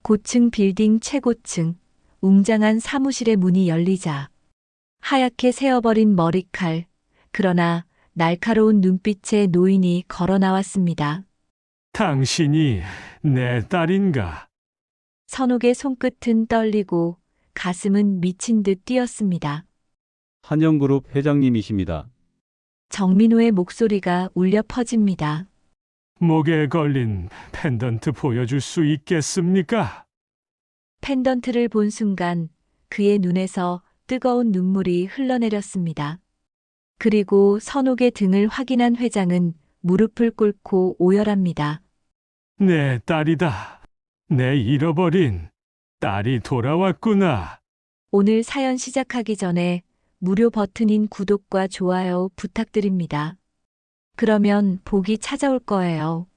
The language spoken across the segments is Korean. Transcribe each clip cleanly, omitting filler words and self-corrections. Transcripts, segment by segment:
고층 빌딩 최고층, 웅장한 사무실의 문이 열리자 하얗게 새어버린 머리칼, 그러나 날카로운 눈빛의 노인이 걸어 나왔습니다. 당신이 내 딸인가? 선옥의 손끝은 떨리고 가슴은 미친 듯 뛰었습니다. 한영그룹 회장님이십니다. 정민호의 목소리가 울려 퍼집니다. 목에 걸린 펜던트 보여줄 수 있겠습니까? 펜던트를 본 순간 그의 눈에서 뜨거운 눈물이 흘러내렸습니다. 그리고 선옥의 등을 확인한 회장은 무릎을 꿇고 오열합니다. 내 딸이다. 내 잃어버린 딸이 돌아왔구나. 오늘 사연 시작하기 전에 무료 버튼인 구독과 좋아요 부탁드립니다. 그러면 복이 찾아올 거예요.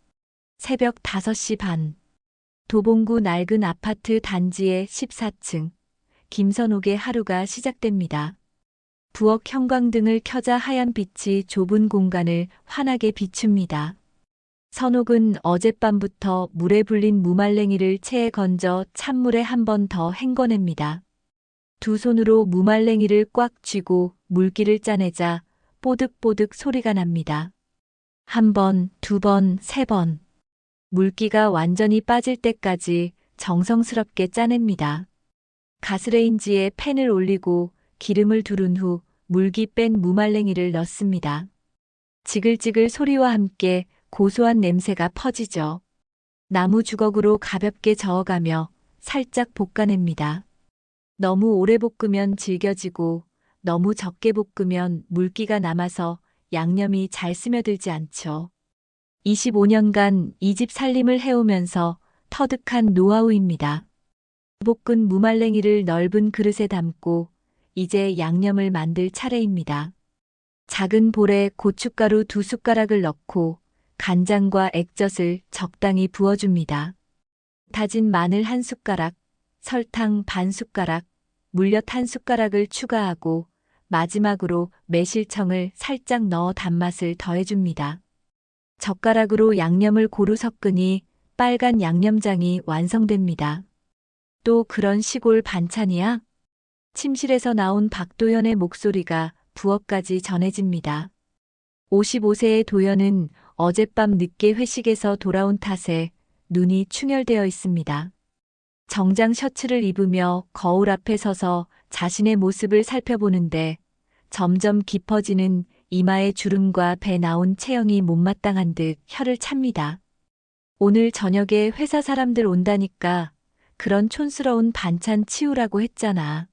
새벽 5시 반. 도봉구 낡은 아파트 단지의 14층. 김선옥의 하루가 시작됩니다. 부엌 형광등을 켜자 하얀 빛이 좁은 공간을 환하게 비춥니다. 선옥은 어젯밤부터 물에 불린 무말랭이를 체에 건져 찬물에 한 번 더 헹궈냅니다. 두 손으로 무말랭이를 꽉 쥐고 물기를 짜내자 뽀득뽀득 소리가 납니다. 한 번, 두 번, 세 번. 물기가 완전히 빠질 때까지 정성스럽게 짜냅니다. 가스레인지에 팬을 올리고 기름을 두른 후 물기 뺀 무말랭이를 넣습니다. 지글지글 소리와 함께 고소한 냄새가 퍼지죠. 나무 주걱으로 가볍게 저어가며 살짝 볶아냅니다. 너무 오래 볶으면 질겨지고 너무 적게 볶으면 물기가 남아서 양념이 잘 스며들지 않죠. 25년간 이 집 살림을 해오면서 터득한 노하우입니다. 볶은 무말랭이를 넓은 그릇에 담고 이제 양념을 만들 차례입니다. 작은 볼에 고춧가루 2숟가락을 넣고 간장과 액젓을 적당히 부어줍니다. 다진 마늘 1숟가락, 설탕 반 숟가락, 물엿 1숟가락을 추가하고 마지막으로 매실청을 살짝 넣어 단맛을 더해줍니다. 젓가락으로 양념을 고루 섞으니 빨간 양념장이 완성됩니다. 또 그런 시골 반찬이야? 침실에서 나온 박도연의 목소리가 부엌까지 전해집니다. 55세의 도연은 어젯밤 늦게 회식에서 돌아온 탓에 눈이 충혈되어 있습니다. 정장 셔츠를 입으며 거울 앞에 서서 자신의 모습을 살펴보는데 점점 깊어지는 이마의 주름과 배 나온 체형이 못마땅한 듯 혀를 찹니다. 오늘 저녁에 회사 사람들 온다니까 그런 촌스러운 반찬 치우라고 했잖아.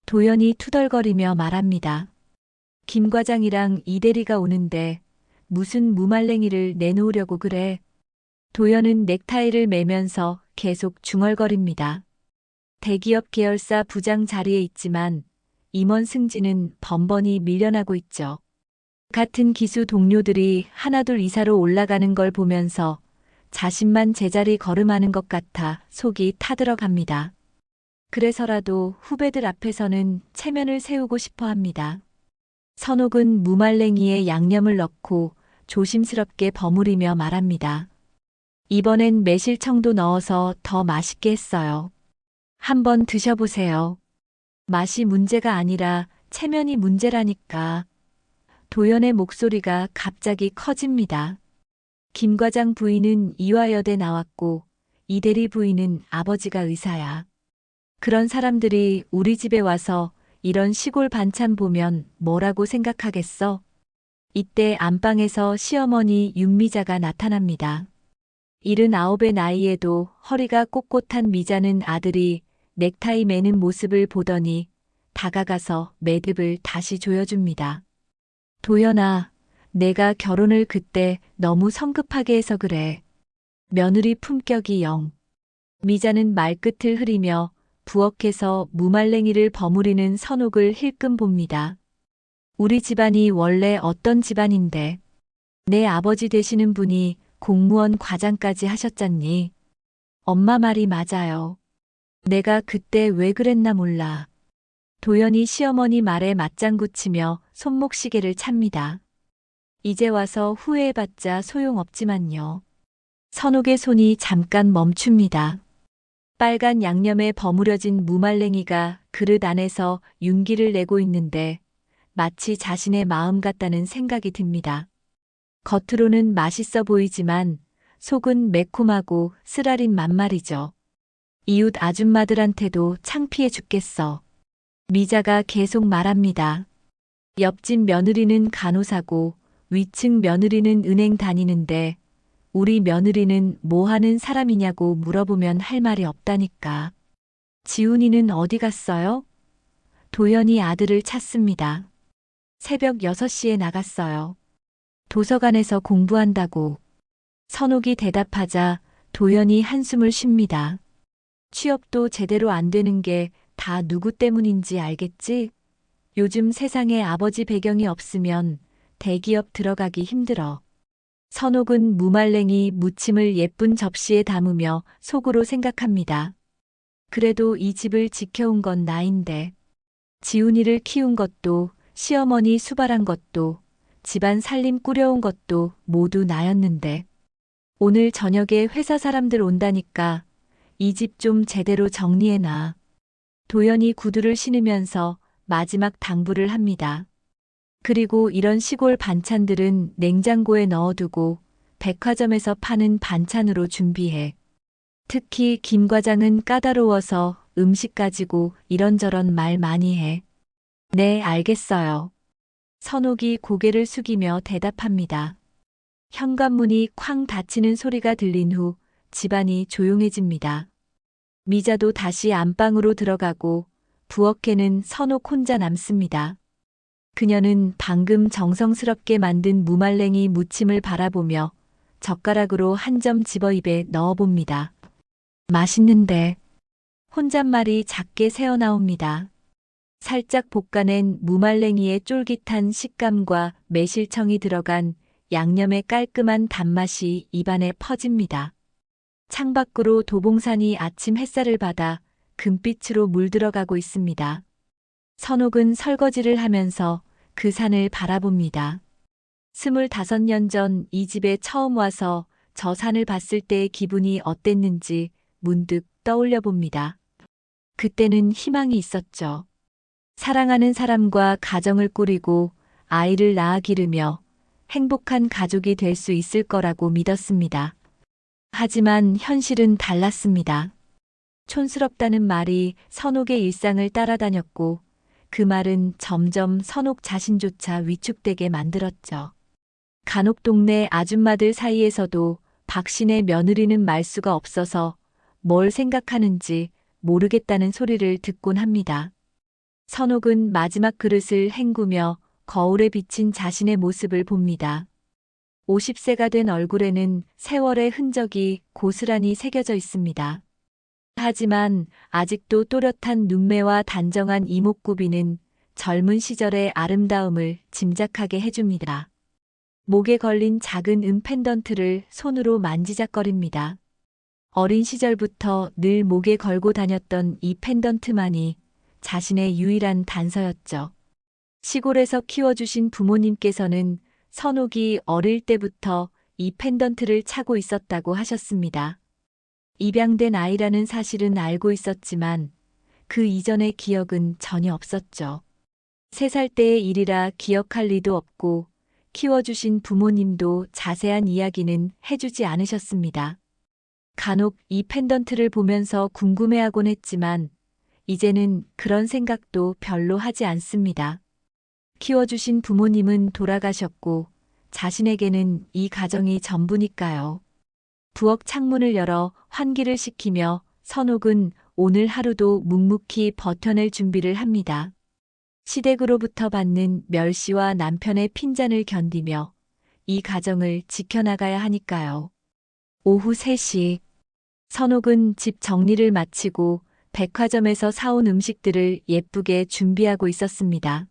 도연이 투덜거리며 말합니다. 김 과장이랑 이 대리가 오는데 무슨 무말랭이를 내놓으려고 그래. 도연은 넥타이를 매면서 계속 중얼거립니다. 대기업 계열사 부장 자리에 있지만 임원 승진은 번번이 밀려나고 있죠. 같은 기수 동료들이 하나둘 이사로 올라가는 걸 보면서 자신만 제자리 걸음하는 것 같아 속이 타들어갑니다. 그래서라도 후배들 앞에서는 체면을 세우고 싶어 합니다. 선옥은 무말랭이에 양념을 넣고 조심스럽게 버무리며 말합니다. 이번엔 매실청도 넣어서 더 맛있게 했어요. 한번 드셔보세요. 맛이 문제가 아니라 체면이 문제라니까. 도연의 목소리가 갑자기 커집니다. 김 과장 부인은 이화여대 나왔고 이대리 부인은 아버지가 의사야. 그런 사람들이 우리 집에 와서 이런 시골 반찬 보면 뭐라고 생각하겠어? 이때 안방에서 시어머니 윤미자가 나타납니다. 79의 나이에도 허리가 꼿꼿한 미자는 아들이 넥타이 매는 모습을 보더니 다가가서 매듭을 다시 조여줍니다. 도연아, 내가 결혼을 그때 너무 성급하게 해서 그래. 며느리 품격이 영. 미자는 말끝을 흐리며 부엌에서 무말랭이를 버무리는 선옥을 힐끔 봅니다. 우리 집안이 원래 어떤 집안인데 내 아버지 되시는 분이 공무원 과장까지 하셨잖니. 엄마 말이 맞아요. 내가 그때 왜 그랬나 몰라. 도연이 시어머니 말에 맞장구 치며 손목시계를 찹니다. 이제 와서 후회해봤자 소용없지만요. 선옥의 손이 잠깐 멈춥니다. 빨간 양념에 버무려진 무말랭이가 그릇 안에서 윤기를 내고 있는데 마치 자신의 마음 같다는 생각이 듭니다. 겉으로는 맛있어 보이지만 속은 매콤하고 쓰라린 맛말이죠. 이웃 아줌마들한테도 창피해 죽겠어. 미자가 계속 말합니다. 옆집 며느리는 간호사고 위층 며느리는 은행 다니는데 우리 며느리는 뭐 하는 사람이냐고 물어보면 할 말이 없다니까. 지훈이는 어디 갔어요? 도연이 아들을 찾습니다. 새벽 6시에 나갔어요. 도서관에서 공부한다고. 선옥이 대답하자 도연이 한숨을 쉽니다. 취업도 제대로 안 되는 게 다 누구 때문인지 알겠지? 요즘 세상에 아버지 배경이 없으면 대기업 들어가기 힘들어. 선옥은 무말랭이 무침을 예쁜 접시에 담으며 속으로 생각합니다. 그래도 이 집을 지켜온 건 나인데. 지훈이를 키운 것도 시어머니 수발한 것도 집안 살림 꾸려온 것도 모두 나였는데. 오늘 저녁에 회사 사람들 온다니까 이 집 좀 제대로 정리해놔. 도연이 구두를 신으면서 마지막 당부를 합니다. 그리고 이런 시골 반찬들은 냉장고에 넣어두고 백화점에서 파는 반찬으로 준비해. 특히 김 과장은 까다로워서 음식 가지고 이런저런 말 많이 해. 네, 알겠어요. 선옥이 고개를 숙이며 대답합니다. 현관문이 쾅 닫히는 소리가 들린 후 집안이 조용해집니다. 미자도 다시 안방으로 들어가고 부엌에는 선옥 혼자 남습니다. 그녀는 방금 정성스럽게 만든 무말랭이 무침을 바라보며 젓가락으로 한 점 집어 입에 넣어봅니다. 맛있는데. 혼잣말이 작게 새어나옵니다. 살짝 볶아낸 무말랭이의 쫄깃한 식감과 매실청이 들어간 양념의 깔끔한 단맛이 입안에 퍼집니다. 창밖으로 도봉산이 아침 햇살을 받아 금빛으로 물들어가고 있습니다. 선옥은 설거지를 하면서 그 산을 바라봅니다. 25년 전 이 집에 처음 와서 저 산을 봤을 때의 기분이 어땠는지 문득 떠올려 봅니다. 그때는 희망이 있었죠. 사랑하는 사람과 가정을 꾸리고 아이를 낳아 기르며 행복한 가족이 될 수 있을 거라고 믿었습니다. 하지만 현실은 달랐습니다. 촌스럽다는 말이 선옥의 일상을 따라다녔고 그 말은 점점 선옥 자신조차 위축되게 만들었죠. 간혹 동네 아줌마들 사이에서도 박신의 며느리는 말수가 없어서 뭘 생각하는지 모르겠다는 소리를 듣곤 합니다. 선옥은 마지막 그릇을 헹구며 거울에 비친 자신의 모습을 봅니다. 50세가 된 얼굴에는 세월의 흔적이 고스란히 새겨져 있습니다. 하지만 아직도 또렷한 눈매와 단정한 이목구비는 젊은 시절의 아름다움을 짐작하게 해줍니다. 목에 걸린 작은 은 펜던트를 손으로 만지작거립니다. 어린 시절부터 늘 목에 걸고 다녔던 이 펜던트만이 자신의 유일한 단서였죠. 시골에서 키워주신 부모님께서는 선옥이 어릴 때부터 이 펜던트를 차고 있었다고 하셨습니다. 입양된 아이라는 사실은 알고 있었지만 그 이전의 기억은 전혀 없었죠. 3살 때의 일이라 기억할 리도 없고 키워주신 부모님도 자세한 이야기는 해주지 않으셨습니다. 간혹 이 펜던트를 보면서 궁금해하곤 했지만 이제는 그런 생각도 별로 하지 않습니다. 키워주신 부모님은 돌아가셨고 자신에게는 이 가정이 전부니까요. 부엌 창문을 열어 환기를 시키며 선옥은 오늘 하루도 묵묵히 버텨낼 준비를 합니다. 시댁으로부터 받는 멸시와 남편의 핀잔을 견디며 이 가정을 지켜나가야 하니까요. 오후 3시 선옥은 집 정리를 마치고 백화점에서 사온 음식들을 예쁘게 준비하고 있었습니다.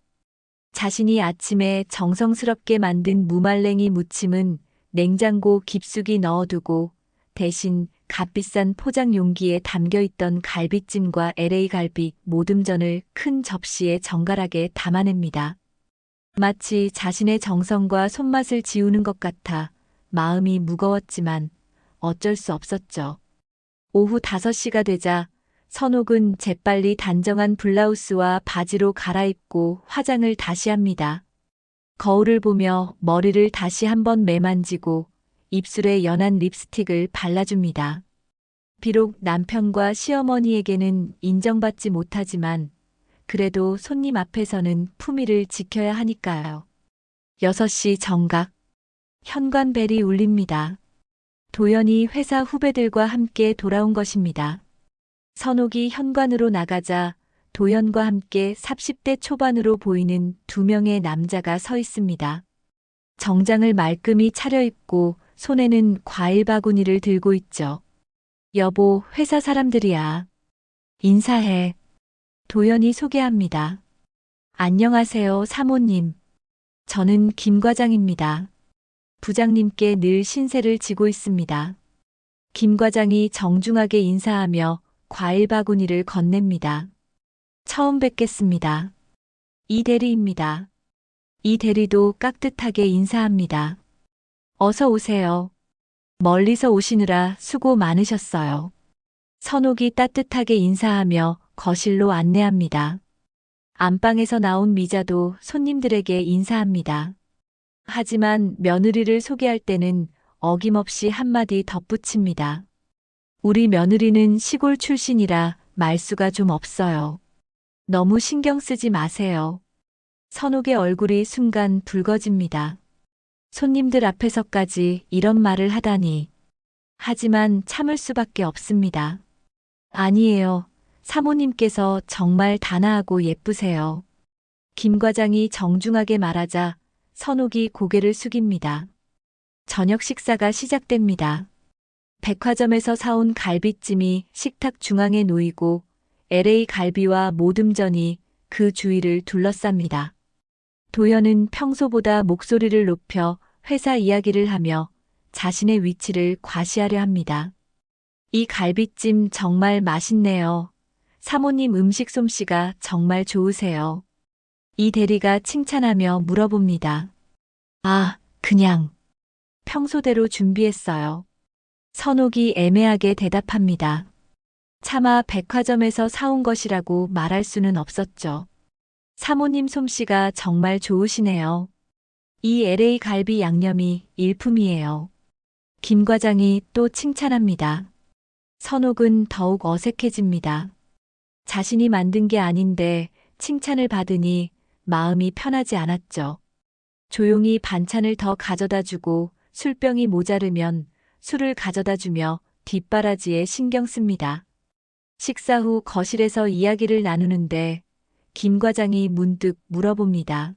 자신이 아침에 정성스럽게 만든 무말랭이 무침은 냉장고 깊숙이 넣어두고 대신 값비싼 포장 용기에 담겨있던 갈비찜과 LA 갈비 모듬전을 큰 접시에 정갈하게 담아냅니다. 마치 자신의 정성과 손맛을 지우는 것 같아 마음이 무거웠지만 어쩔 수 없었죠. 오후 5시가 되자 선옥은 재빨리 단정한 블라우스와 바지로 갈아입고 화장을 다시 합니다. 거울을 보며 머리를 다시 한번 매만지고 입술에 연한 립스틱을 발라줍니다. 비록 남편과 시어머니에게는 인정받지 못하지만 그래도 손님 앞에서는 품위를 지켜야 하니까요. 6시 정각. 현관벨이 울립니다. 도연이 회사 후배들과 함께 돌아온 것입니다. 선옥이 현관으로 나가자 도연과 함께 30대 초반으로 보이는 2명의 남자가 서 있습니다. 정장을 말끔히 차려입고 손에는 과일 바구니를 들고 있죠. 여보, 회사 사람들이야. 인사해. 도연이 소개합니다. 안녕하세요, 사모님. 저는 김 과장입니다. 부장님께 늘 신세를 지고 있습니다. 김 과장이 정중하게 인사하며 과일 바구니를 건넵니다. 처음 뵙겠습니다. 이 대리입니다. 이 대리도 깍듯하게 인사합니다. 어서 오세요. 멀리서 오시느라 수고 많으셨어요. 선옥이 따뜻하게 인사하며 거실로 안내합니다. 안방에서 나온 미자도 손님들에게 인사합니다. 하지만 며느리를 소개할 때는 어김없이 한마디 덧붙입니다. 우리 며느리는 시골 출신이라 말수가 좀 없어요. 너무 신경 쓰지 마세요. 선옥의 얼굴이 순간 붉어집니다. 손님들 앞에서까지 이런 말을 하다니. 하지만 참을 수밖에 없습니다. 아니에요. 사모님께서 정말 단아하고 예쁘세요. 김 과장이 정중하게 말하자 선옥이 고개를 숙입니다. 저녁 식사가 시작됩니다. 백화점에서 사온 갈비찜이 식탁 중앙에 놓이고 LA 갈비와 모듬전이 그 주위를 둘러쌉니다. 도연은 평소보다 목소리를 높여 회사 이야기를 하며 자신의 위치를 과시하려 합니다. 이 갈비찜 정말 맛있네요. 사모님 음식 솜씨가 정말 좋으세요. 이 대리가 칭찬하며 물어봅니다. 아, 그냥 평소대로 준비했어요. 선옥이 애매하게 대답합니다. 차마 백화점에서 사온 것이라고 말할 수는 없었죠. 사모님 솜씨가 정말 좋으시네요. 이 LA 갈비 양념이 일품이에요. 김 과장이 또 칭찬합니다. 선옥은 더욱 어색해집니다. 자신이 만든 게 아닌데 칭찬을 받으니 마음이 편하지 않았죠. 조용히 반찬을 더 가져다 주고 술병이 모자르면 술을 가져다 주며 뒷바라지에 신경 씁니다. 식사 후 거실에서 이야기를 나누는데 김 과장이 문득 물어봅니다.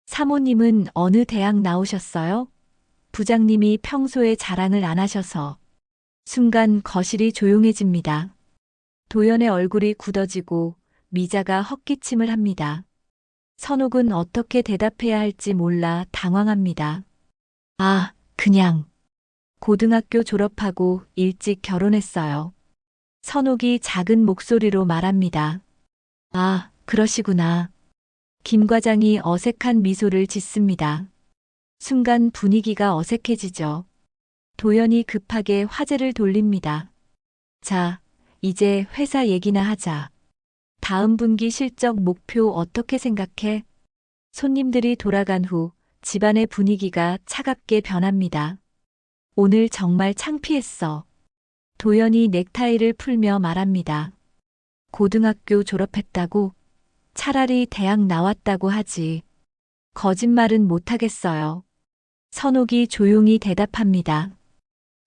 사모님은 어느 대학 나오셨어요? 부장님이 평소에 자랑을 안 하셔서. 순간 거실이 조용해집니다. 도연의 얼굴이 굳어지고 미자가 헛기침을 합니다. 선옥은 어떻게 대답해야 할지 몰라 당황합니다. 아, 그냥. 고등학교 졸업하고 일찍 결혼했어요. 선옥이 작은 목소리로 말합니다. 아, 그러시구나. 김 과장이 어색한 미소를 짓습니다. 순간 분위기가 어색해지죠. 도연이 급하게 화제를 돌립니다. 자, 이제 회사 얘기나 하자. 다음 분기 실적 목표 어떻게 생각해? 손님들이 돌아간 후 집안의 분위기가 차갑게 변합니다. 오늘 정말 창피했어. 도연이 넥타이를 풀며 말합니다. 고등학교 졸업했다고? 차라리 대학 나왔다고 하지. 거짓말은 못하겠어요. 선옥이 조용히 대답합니다.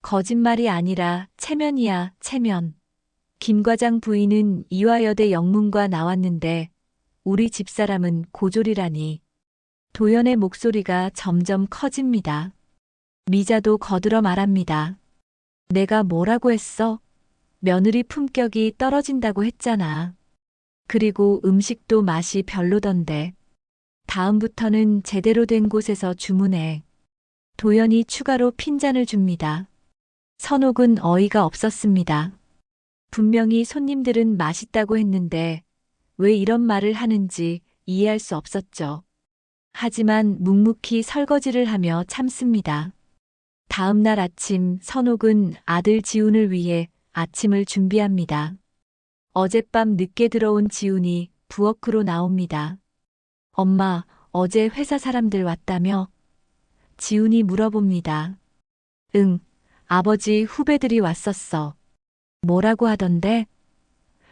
거짓말이 아니라 체면이야, 체면. 김 과장 부인은 이화여대 영문과 나왔는데 우리 집사람은 고졸이라니. 도연의 목소리가 점점 커집니다. 미자도 거들어 말합니다. 내가 뭐라고 했어? 며느리 품격이 떨어진다고 했잖아. 그리고 음식도 맛이 별로던데. 다음부터는 제대로 된 곳에서 주문해. 도연이 추가로 핀잔을 줍니다. 선옥은 어이가 없었습니다. 분명히 손님들은 맛있다고 했는데 왜 이런 말을 하는지 이해할 수 없었죠. 하지만 묵묵히 설거지를 하며 참습니다. 다음 날 아침 선옥은 아들 지훈을 위해 아침을 준비합니다. 어젯밤 늦게 들어온 지훈이 부엌으로 나옵니다. 엄마, 어제 회사 사람들 왔다며? 지훈이 물어봅니다. 응, 아버지 후배들이 왔었어. 뭐라고 하던데?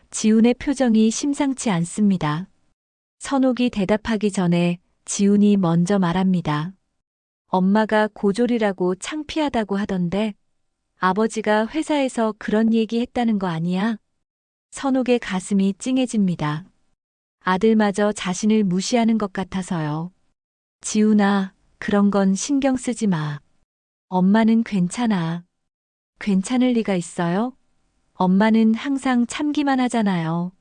지훈의 표정이 심상치 않습니다. 선옥이 대답하기 전에 지훈이 먼저 말합니다. 엄마가 고졸이라고 창피하다고 하던데 아버지가 회사에서 그런 얘기 했다는 거 아니야? 선옥의 가슴이 찡해집니다. 아들마저 자신을 무시하는 것 같아서요. 지훈아, 그런 건 신경 쓰지 마. 엄마는 괜찮아. 괜찮을 리가 있어요? 엄마는 항상 참기만 하잖아요.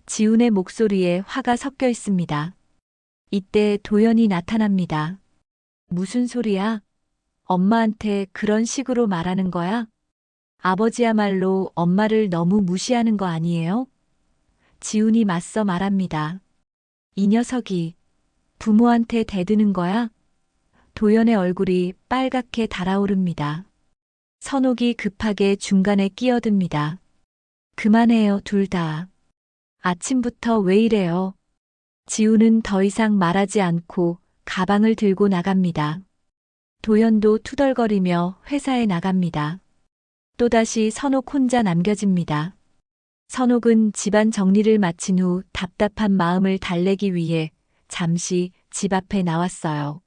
지훈의 목소리에 화가 섞여 있습니다. 이때 도연이 나타납니다. 무슨 소리야? 엄마한테 그런 식으로 말하는 거야? 아버지야말로 엄마를 너무 무시하는 거 아니에요? 지훈이 맞서 말합니다. 이 녀석이 부모한테 대드는 거야? 도연의 얼굴이 빨갛게 달아오릅니다. 선옥이 급하게 중간에 끼어듭니다. 그만해요, 둘 다. 아침부터 왜 이래요? 지훈은 더 이상 말하지 않고 가방을 들고 나갑니다. 도연도 투덜거리며 회사에 나갑니다. 또다시 선옥 혼자 남겨집니다. 선옥은 집안 정리를 마친 후 답답한 마음을 달래기 위해 잠시 집 앞에 나왔어요.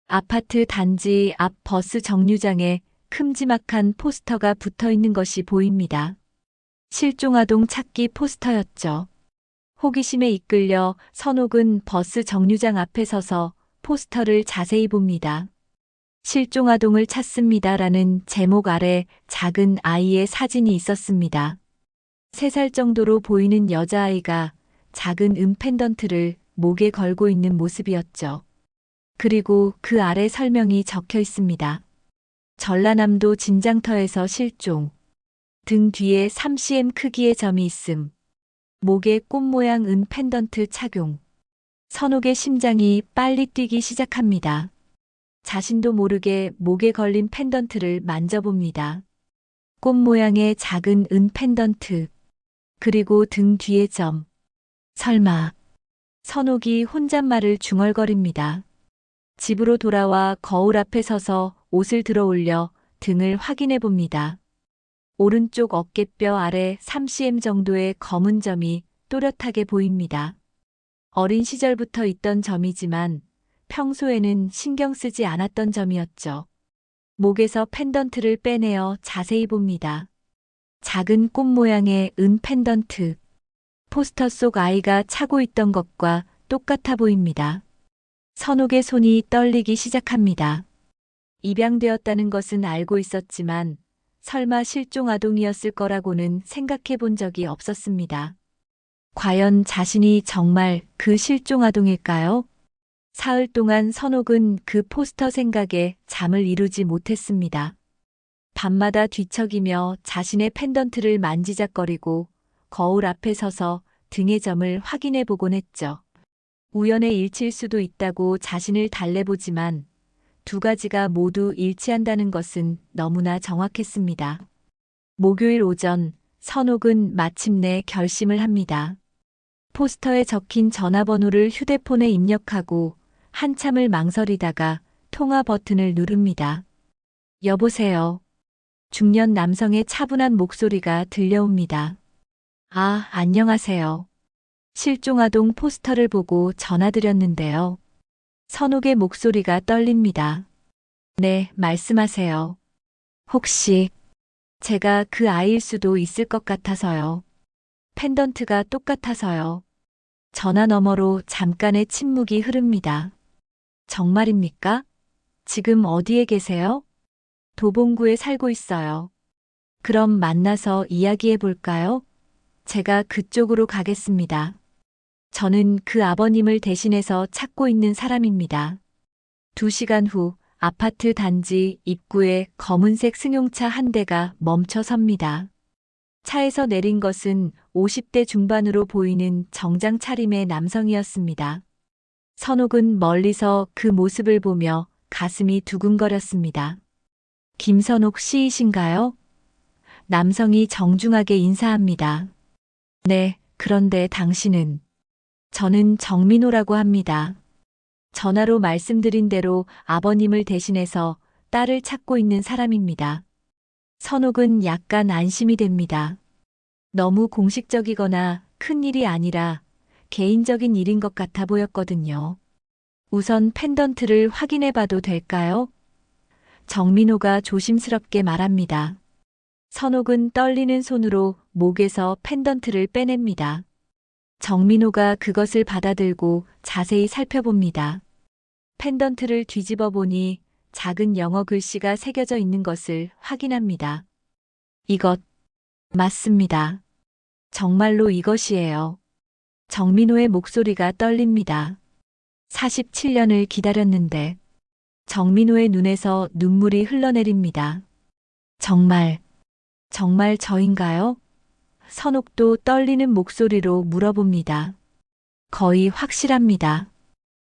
아파트 단지 앞 버스 정류장에 큼지막한 포스터가 붙어 있는 것이 보입니다. 실종아동 찾기 포스터였죠. 호기심에 이끌려 선옥은 버스 정류장 앞에 서서 포스터를 자세히 봅니다. 실종아동을 찾습니다라는 제목 아래 작은 아이의 사진이 있었습니다. 3살 정도로 보이는 여자아이가 작은 펜던트를 목에 걸고 있는 모습이었죠. 그리고 그 아래 설명이 적혀 있습니다. 전라남도 진장터에서 실종. 등 뒤에 3cm 크기의 점이 있음. 목에 꽃 모양 펜던트 착용. 선옥의 심장이 빨리 뛰기 시작합니다. 자신도 모르게 목에 걸린 펜던트를 만져봅니다. 꽃 모양의 작은 펜던트. 그리고 등 뒤의 점. 설마. 선옥이 혼잣말을 중얼거립니다. 집으로 돌아와 거울 앞에 서서 옷을 들어 올려 등을 확인해 봅니다. 오른쪽 어깨뼈 아래 3cm 정도의 검은 점이 또렷하게 보입니다. 어린 시절부터 있던 점이지만 평소에는 신경 쓰지 않았던 점이었죠. 목에서 펜던트를 빼내어 자세히 봅니다. 작은 꽃 모양의 펜던트. 포스터 속 아이가 차고 있던 것과 똑같아 보입니다. 선옥의 손이 떨리기 시작합니다. 입양되었다는 것은 알고 있었지만 설마 실종 아동이었을 거라고는 생각해 본 적이 없었습니다. 과연 자신이 정말 그 실종 아동일까요? 사흘 동안 선옥은 그 포스터 생각에 잠을 이루지 못했습니다. 밤마다 뒤척이며 자신의 펜던트를 만지작거리고 거울 앞에 서서 등의 점을 확인해 보곤 했죠. 우연의 일치일 수도 있다고 자신을 달래보지만 2가지가 모두 일치한다는 것은 너무나 정확했습니다. 목요일 오전, 선옥은 마침내 결심을 합니다. 포스터에 적힌 전화번호를 휴대폰에 입력하고 한참을 망설이다가 통화 버튼을 누릅니다. 여보세요. 중년 남성의 차분한 목소리가 들려옵니다. 아, 안녕하세요. 실종아동 포스터를 보고 전화드렸는데요. 선옥의 목소리가 떨립니다. 네, 말씀하세요. 혹시 제가 그 아이일 수도 있을 것 같아서요. 펜던트가 똑같아서요. 전화 너머로 잠깐의 침묵이 흐릅니다. 정말입니까? 지금 어디에 계세요? 도봉구에 살고 있어요. 그럼 만나서 이야기해 볼까요? 제가 그쪽으로 가겠습니다. 저는 그 아버님을 대신해서 찾고 있는 사람입니다. 2시간 후 아파트 단지 입구에 검은색 승용차 한 대가 멈춰 섭니다. 차에서 내린 것은 50대 중반으로 보이는 정장 차림의 남성이었습니다. 선옥은 멀리서 그 모습을 보며 가슴이 두근거렸습니다. 김선옥 씨이신가요? 남성이 정중하게 인사합니다. 네, 그런데 당신은? 저는 정민호라고 합니다. 전화로 말씀드린 대로 아버님을 대신해서 딸을 찾고 있는 사람입니다. 선옥은 약간 안심이 됩니다. 너무 공식적이거나 큰 일이 아니라 개인적인 일인 것 같아 보였거든요. 우선 펜던트를 확인해 봐도 될까요? 정민호가 조심스럽게 말합니다. 선옥은 떨리는 손으로 목에서 펜던트를 빼냅니다. 정민호가 그것을 받아들고 자세히 살펴봅니다. 펜던트를 뒤집어 보니 작은 영어 글씨가 새겨져 있는 것을 확인합니다. 이것, 맞습니다. 정말로 이것이에요. 정민호의 목소리가 떨립니다. 47년을 기다렸는데 정민호의 눈에서 눈물이 흘러내립니다. 정말 저인가요? 선옥도 떨리는 목소리로 물어봅니다. 거의 확실합니다.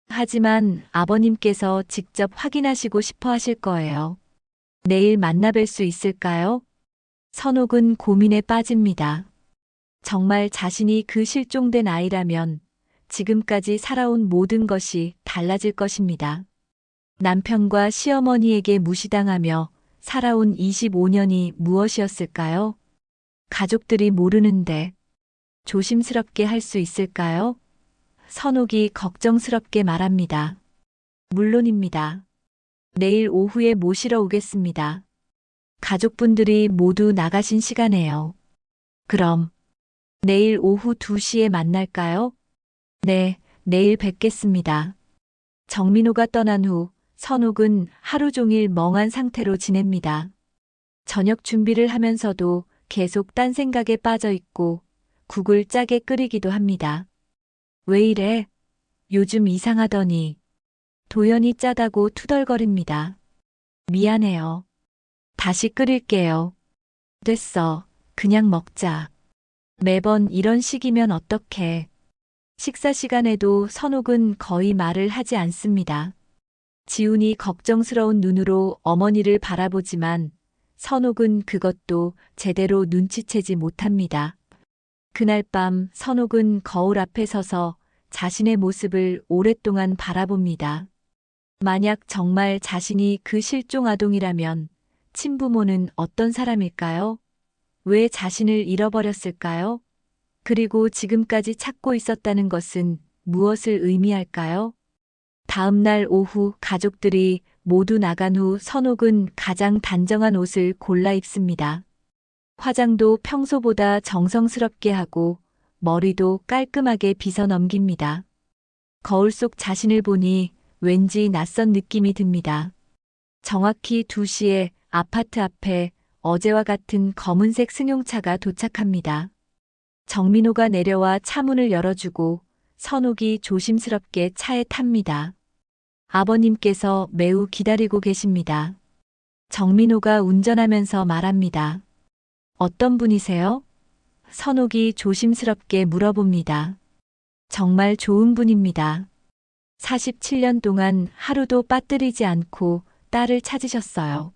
하지만 아버님께서 직접 확인하시고 싶어 하실 거예요. 내일 만나뵐 수 있을까요? 선옥은 고민에 빠집니다. 정말 자신이 그 실종된 아이라면 지금까지 살아온 모든 것이 달라질 것입니다. 남편과 시어머니에게 무시당하며 살아온 25년이 무엇이었을까요? 가족들이 모르는데 조심스럽게 할 수 있을까요? 선옥이 걱정스럽게 말합니다. 물론입니다. 내일 오후에 모시러 오겠습니다. 가족분들이 모두 나가신 시간에요. 그럼 내일 오후 2시에 만날까요? 네, 내일 뵙겠습니다. 정민호가 떠난 후 선옥은 하루 종일 멍한 상태로 지냅니다. 저녁 준비를 하면서도 계속 딴 생각에 빠져 있고 국을 짜게 끓이기도 합니다. 왜 이래? 요즘 이상하더니 도연이 짜다고 투덜거립니다. 미안해요. 다시 끓일게요. 됐어. 그냥 먹자. 매번 이런 식이면 어떡해. 식사 시간에도 선옥은 거의 말을 하지 않습니다. 지훈이 걱정스러운 눈으로 어머니를 바라보지만 선옥은 그것도 제대로 눈치채지 못합니다. 그날 밤 선옥은 거울 앞에 서서 자신의 모습을 오랫동안 바라봅니다. 만약 정말 자신이 그 실종 아동이라면 친부모는 어떤 사람일까요? 왜 자신을 잃어버렸을까요? 그리고 지금까지 찾고 있었다는 것은 무엇을 의미할까요? 다음 날 오후 가족들이 모두 나간 후 선옥은 가장 단정한 옷을 골라 입습니다. 화장도 평소보다 정성스럽게 하고 머리도 깔끔하게 빗어 넘깁니다. 거울 속 자신을 보니 왠지 낯선 느낌이 듭니다. 정확히 2시에 아파트 앞에 어제와 같은 검은색 승용차가 도착합니다. 정민호가 내려와 차문을 열어주고 선옥이 조심스럽게 차에 탑니다. 아버님께서 매우 기다리고 계십니다. 정민호가 운전하면서 말합니다. 어떤 분이세요? 선옥이 조심스럽게 물어봅니다. 정말 좋은 분입니다. 47년 동안 하루도 빠뜨리지 않고 딸을 찾으셨어요.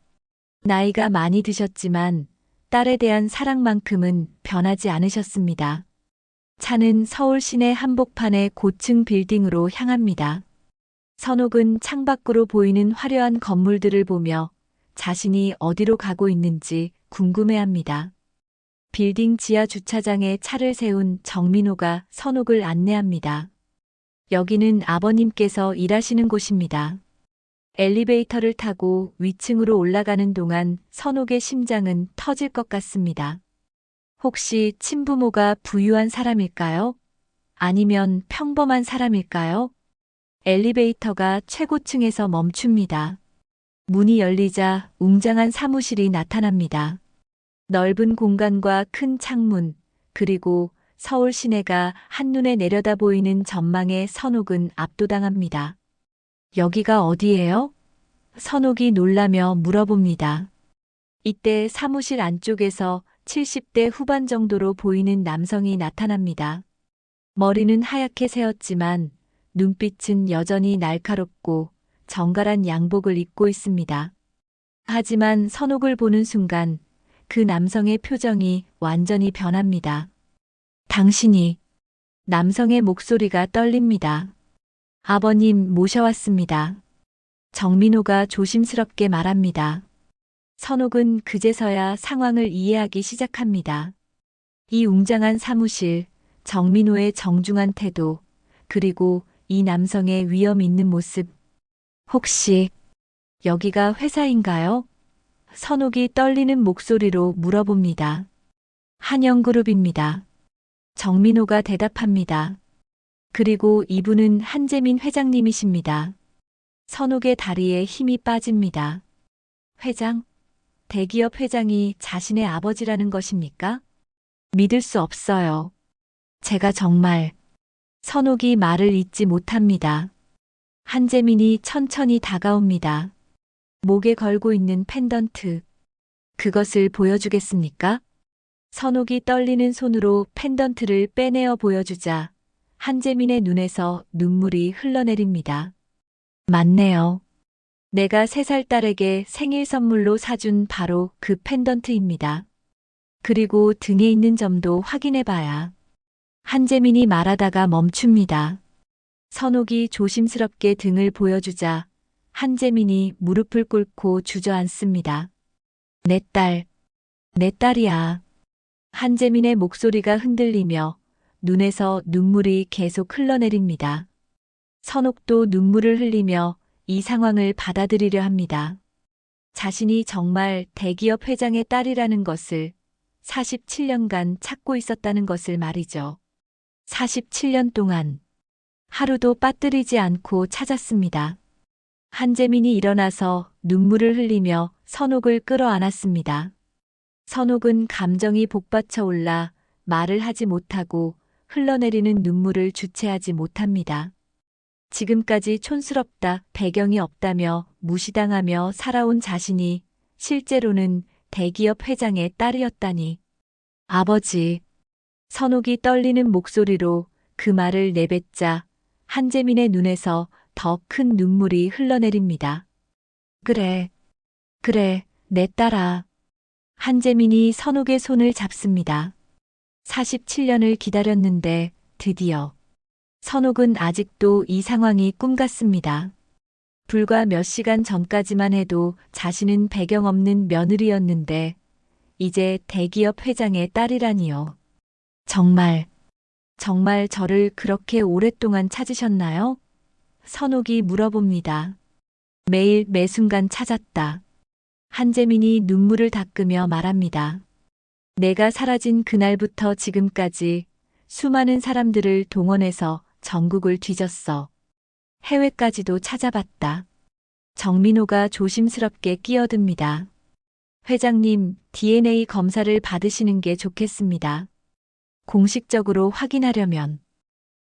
나이가 많이 드셨지만 딸에 대한 사랑만큼은 변하지 않으셨습니다. 차는 서울 시내 한복판의 고층 빌딩으로 향합니다. 선옥은 창밖으로 보이는 화려한 건물들을 보며 자신이 어디로 가고 있는지 궁금해합니다. 빌딩 지하 주차장에 차를 세운 정민호가 선옥을 안내합니다. 여기는 아버님께서 일하시는 곳입니다. 엘리베이터를 타고 위층으로 올라가는 동안 선옥의 심장은 터질 것 같습니다. 혹시 친부모가 부유한 사람일까요? 아니면 평범한 사람일까요? 엘리베이터가 최고층에서 멈춥니다. 문이 열리자 웅장한 사무실이 나타납니다. 넓은 공간과 큰 창문, 그리고 서울 시내가 한눈에 내려다 보이는 전망에 선옥은 압도당합니다. 여기가 어디예요? 선옥이 놀라며 물어봅니다. 이때 사무실 안쪽에서 70대 후반 정도로 보이는 남성이 나타납니다. 머리는 하얗게 새었지만 눈빛은 여전히 날카롭고 정갈한 양복을 입고 있습니다. 하지만 선옥을 보는 순간 그 남성의 표정이 완전히 변합니다. 당신이, 남성의 목소리가 떨립니다. 아버님 모셔왔습니다. 정민호가 조심스럽게 말합니다. 선옥은 그제서야 상황을 이해하기 시작합니다. 이 웅장한 사무실, 정민호의 정중한 태도, 그리고 이 남성의 위험 있는 모습. 혹시 여기가 회사인가요? 선옥이 떨리는 목소리로 물어봅니다. 한영그룹입니다. 정민호가 대답합니다. 그리고 이분은 한재민 회장님이십니다. 선옥의 다리에 힘이 빠집니다. 회장? 대기업 회장이 자신의 아버지라는 것입니까? 믿을 수 없어요. 제가 정말. 선옥이 말을 잇지 못합니다. 한재민이 천천히 다가옵니다. 목에 걸고 있는 펜던트. 그것을 보여주겠습니까? 선옥이 떨리는 손으로 펜던트를 빼내어 보여주자 한재민의 눈에서 눈물이 흘러내립니다. 맞네요. 내가 3살 딸에게 생일 선물로 사준 바로 그 펜던트입니다. 그리고 등에 있는 점도 확인해봐야. 한재민이 말하다가 멈춥니다. 선옥이 조심스럽게 등을 보여주자 한재민이 무릎을 꿇고 주저앉습니다. 내 딸, 내 딸이야. 한재민의 목소리가 흔들리며 눈에서 눈물이 계속 흘러내립니다. 선옥도 눈물을 흘리며 이 상황을 받아들이려 합니다. 자신이 정말 대기업 회장의 딸이라는 것을 47년간 찾고 있었다는 것을 말이죠. 47년 동안 하루도 빠뜨리지 않고 찾았습니다. 한재민이 일어나서 눈물을 흘리며 선옥을 끌어안았습니다. 선옥은 감정이 복받쳐 올라 말을 하지 못하고 흘러내리는 눈물을 주체하지 못합니다. 지금까지 촌스럽다, 배경이 없다며 무시당하며 살아온 자신이 실제로는 대기업 회장의 딸이었다니. 아버지. 선옥이 떨리는 목소리로 그 말을 내뱉자 한재민의 눈에서 더 큰 눈물이 흘러내립니다. 그래, 그래, 내 딸아. 한재민이 선옥의 손을 잡습니다. 47년을 기다렸는데 드디어. 선옥은 아직도 이 상황이 꿈 같습니다. 불과 몇 시간 전까지만 해도 자신은 배경 없는 며느리였는데 이제 대기업 회장의 딸이라니요. 정말 저를 그렇게 오랫동안 찾으셨나요? 선옥이 물어봅니다. 매일 매순간 찾았다. 한재민이 눈물을 닦으며 말합니다. 내가 사라진 그날부터 지금까지 수많은 사람들을 동원해서 전국을 뒤졌어. 해외까지도 찾아봤다. 정민호가 조심스럽게 끼어듭니다. 회장님, DNA 검사를 받으시는 게 좋겠습니다. 공식적으로 확인하려면.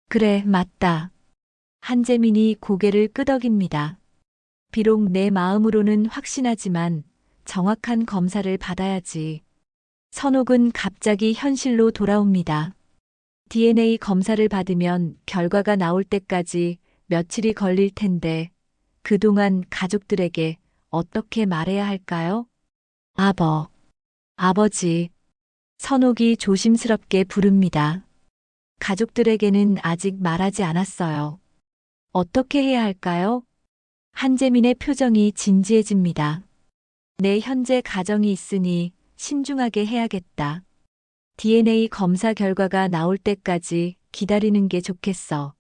그래, 맞다. 한재민이 고개를 끄덕입니다. 비록 내 마음으로는 확신하지만 정확한 검사를 받아야지. 선옥은 갑자기 현실로 돌아옵니다. DNA 검사를 받으면 결과가 나올 때까지 며칠이 걸릴 텐데 그동안 가족들에게 어떻게 말해야 할까요? 아버지. 선옥이 조심스럽게 부릅니다. 가족들에게는 아직 말하지 않았어요. 어떻게 해야 할까요? 한재민의 표정이 진지해집니다. 내 현재 가정이 있으니 신중하게 해야겠다. DNA 검사 결과가 나올 때까지 기다리는 게 좋겠어.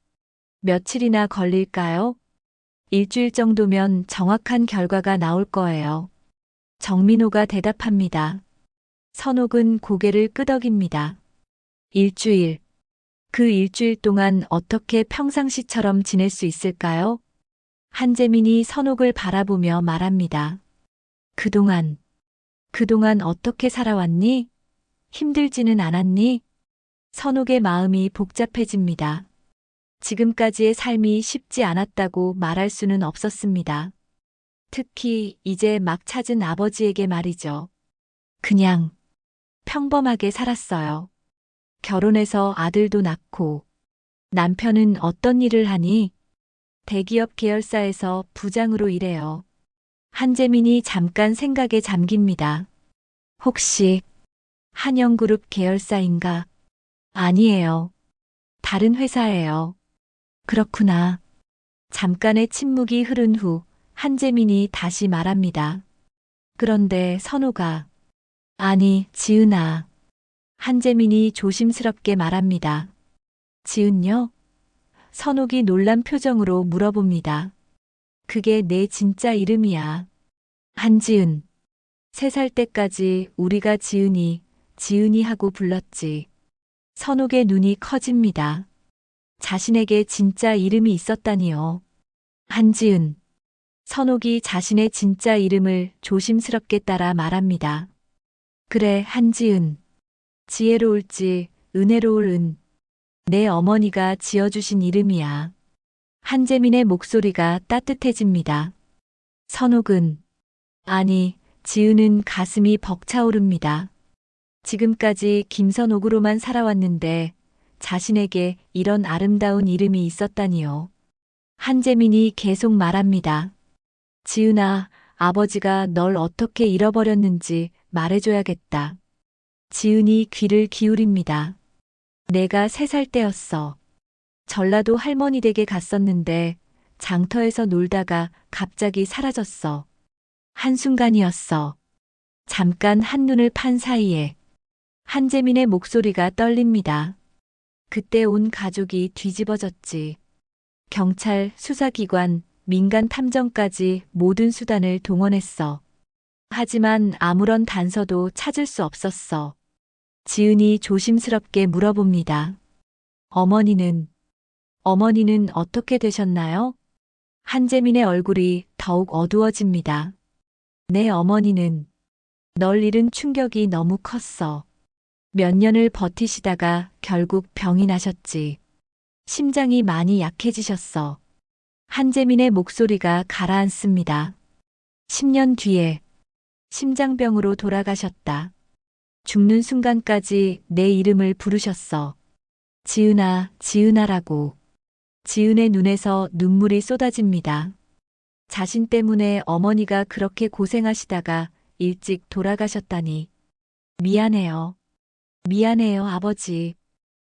며칠이나 걸릴까요? 일주일 정도면 정확한 결과가 나올 거예요. 정민호가 대답합니다. 선옥은 고개를 끄덕입니다. 일주일. 그 일주일 동안 어떻게 평상시처럼 지낼 수 있을까요? 한재민이 선옥을 바라보며 말합니다. 그동안 어떻게 살아왔니? 힘들지는 않았니? 선옥의 마음이 복잡해집니다. 지금까지의 삶이 쉽지 않았다고 말할 수는 없었습니다. 특히 이제 막 찾은 아버지에게 말이죠. 그냥 평범하게 살았어요. 결혼해서 아들도 낳고. 남편은 어떤 일을 하니? 대기업 계열사에서 부장으로 일해요. 한재민이 잠깐 생각에 잠깁니다. 혹시 한영그룹 계열사인가? 아니에요. 다른 회사예요. 그렇구나. 잠깐의 침묵이 흐른 후 한재민이 다시 말합니다. 그런데 선호가, 아니, 지은아. 한재민이 조심스럽게 말합니다. 지은요? 선옥이 놀란 표정으로 물어봅니다. 그게 내 진짜 이름이야. 한지은. 3살 때까지 우리가 지은이, 지은이 하고 불렀지. 선옥의 눈이 커집니다. 자신에게 진짜 이름이 있었다니요. 한지은. 선옥이 자신의 진짜 이름을 조심스럽게 따라 말합니다. 그래, 한지은. 지혜로울지, 은혜로울 은. 내 어머니가 지어주신 이름이야. 한재민의 목소리가 따뜻해집니다. 선옥은, 아니, 지은은 가슴이 벅차오릅니다. 지금까지 김선옥으로만 살아왔는데 자신에게 이런 아름다운 이름이 있었다니요. 한재민이 계속 말합니다. 지은아, 아버지가 널 어떻게 잃어버렸는지 말해줘야겠다. 지은이 귀를 기울입니다. 내가 3살 때였어. 전라도 할머니 댁에 갔었는데 장터에서 놀다가 갑자기 사라졌어. 한순간이었어. 잠깐 한눈을 판 사이에. 한재민의 목소리가 떨립니다. 그때 온 가족이 뒤집어졌지. 경찰, 수사기관, 민간 탐정까지 모든 수단을 동원했어. 하지만 아무런 단서도 찾을 수 없었어. 지은이 조심스럽게 물어봅니다. 어머니는 어떻게 되셨나요? 한재민의 얼굴이 더욱 어두워집니다. 내 어머니는 널 잃은 충격이 너무 컸어. 몇 년을 버티시다가 결국 병이 나셨지. 심장이 많이 약해지셨어. 한재민의 목소리가 가라앉습니다. 10년 뒤에 심장병으로 돌아가셨다. 죽는 순간까지 내 이름을 부르셨어. 지은아, 지은아라고. 지은의 눈에서 눈물이 쏟아집니다. 자신 때문에 어머니가 그렇게 고생하시다가 일찍 돌아가셨다니. 미안해요. 미안해요, 아버지.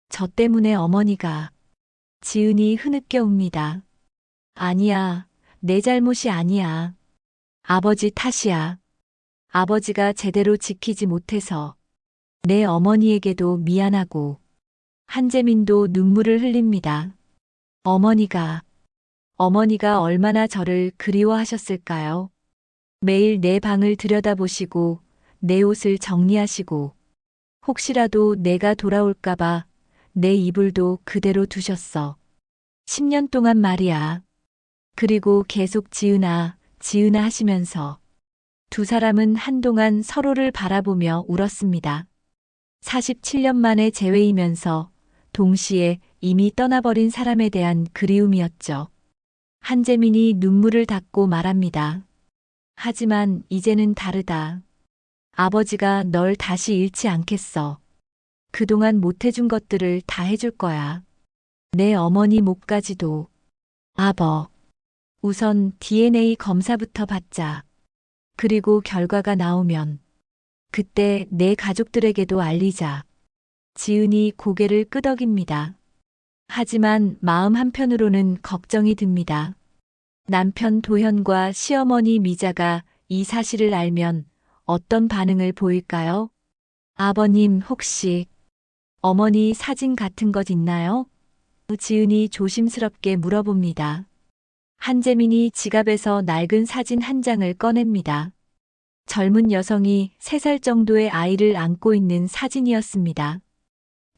저 때문에 어머니가. 지은이 흐느껴옵니다. 아니야, 내 잘못이 아니야. 아버지 탓이야. 아버지가 제대로 지키지 못해서. 내 어머니에게도 미안하고. 한재민도 눈물을 흘립니다. 어머니가 얼마나 저를 그리워하셨을까요? 매일 내 방을 들여다보시고 내 옷을 정리하시고 혹시라도 내가 돌아올까봐 내 이불도 그대로 두셨어. 10년 동안 말이야. 그리고 계속 지은아, 지은아 하시면서 두 사람은 한동안 서로를 바라보며 울었습니다. 47년 만에 재회이면서 동시에 이미 떠나버린 사람에 대한 그리움이었죠. 한재민이 눈물을 닦고 말합니다. 하지만 이제는 다르다. 아버지가 널 다시 잃지 않겠어. 그동안 못해준 것들을 다 해줄 거야. 내 어머니 목까지도. 아버. 우선 DNA 검사부터 받자. 그리고 결과가 나오면 그때 내 가족들에게도 알리자. 지은이 고개를 끄덕입니다. 하지만 마음 한편으로는 걱정이 듭니다. 남편 도현과 시어머니 미자가 이 사실을 알면 어떤 반응을 보일까요? 아버님 혹시 어머니 사진 같은 것 있나요? 지은이 조심스럽게 물어봅니다. 한재민이 지갑에서 낡은 사진 한 장을 꺼냅니다. 젊은 여성이 3살 정도의 아이를 안고 있는 사진이었습니다.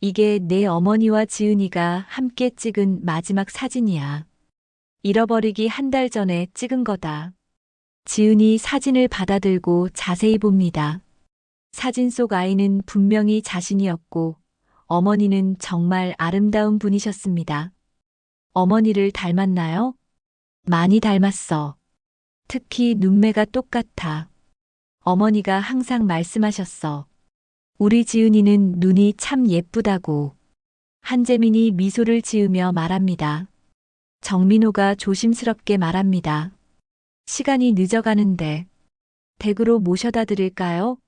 이게 내 어머니와 지은이가 함께 찍은 마지막 사진이야. 잃어버리기 한 달 전에 찍은 거다. 지은이 사진을 받아들고 자세히 봅니다. 사진 속 아이는 분명히 자신이었고 어머니는 정말 아름다운 분이셨습니다. 어머니를 닮았나요? 많이 닮았어. 특히 눈매가 똑같아. 어머니가 항상 말씀하셨어. 우리 지은이는 눈이 참 예쁘다고. 한재민이 미소를 지으며 말합니다. 정민호가 조심스럽게 말합니다. 시간이 늦어가는데 댁으로 모셔다 드릴까요?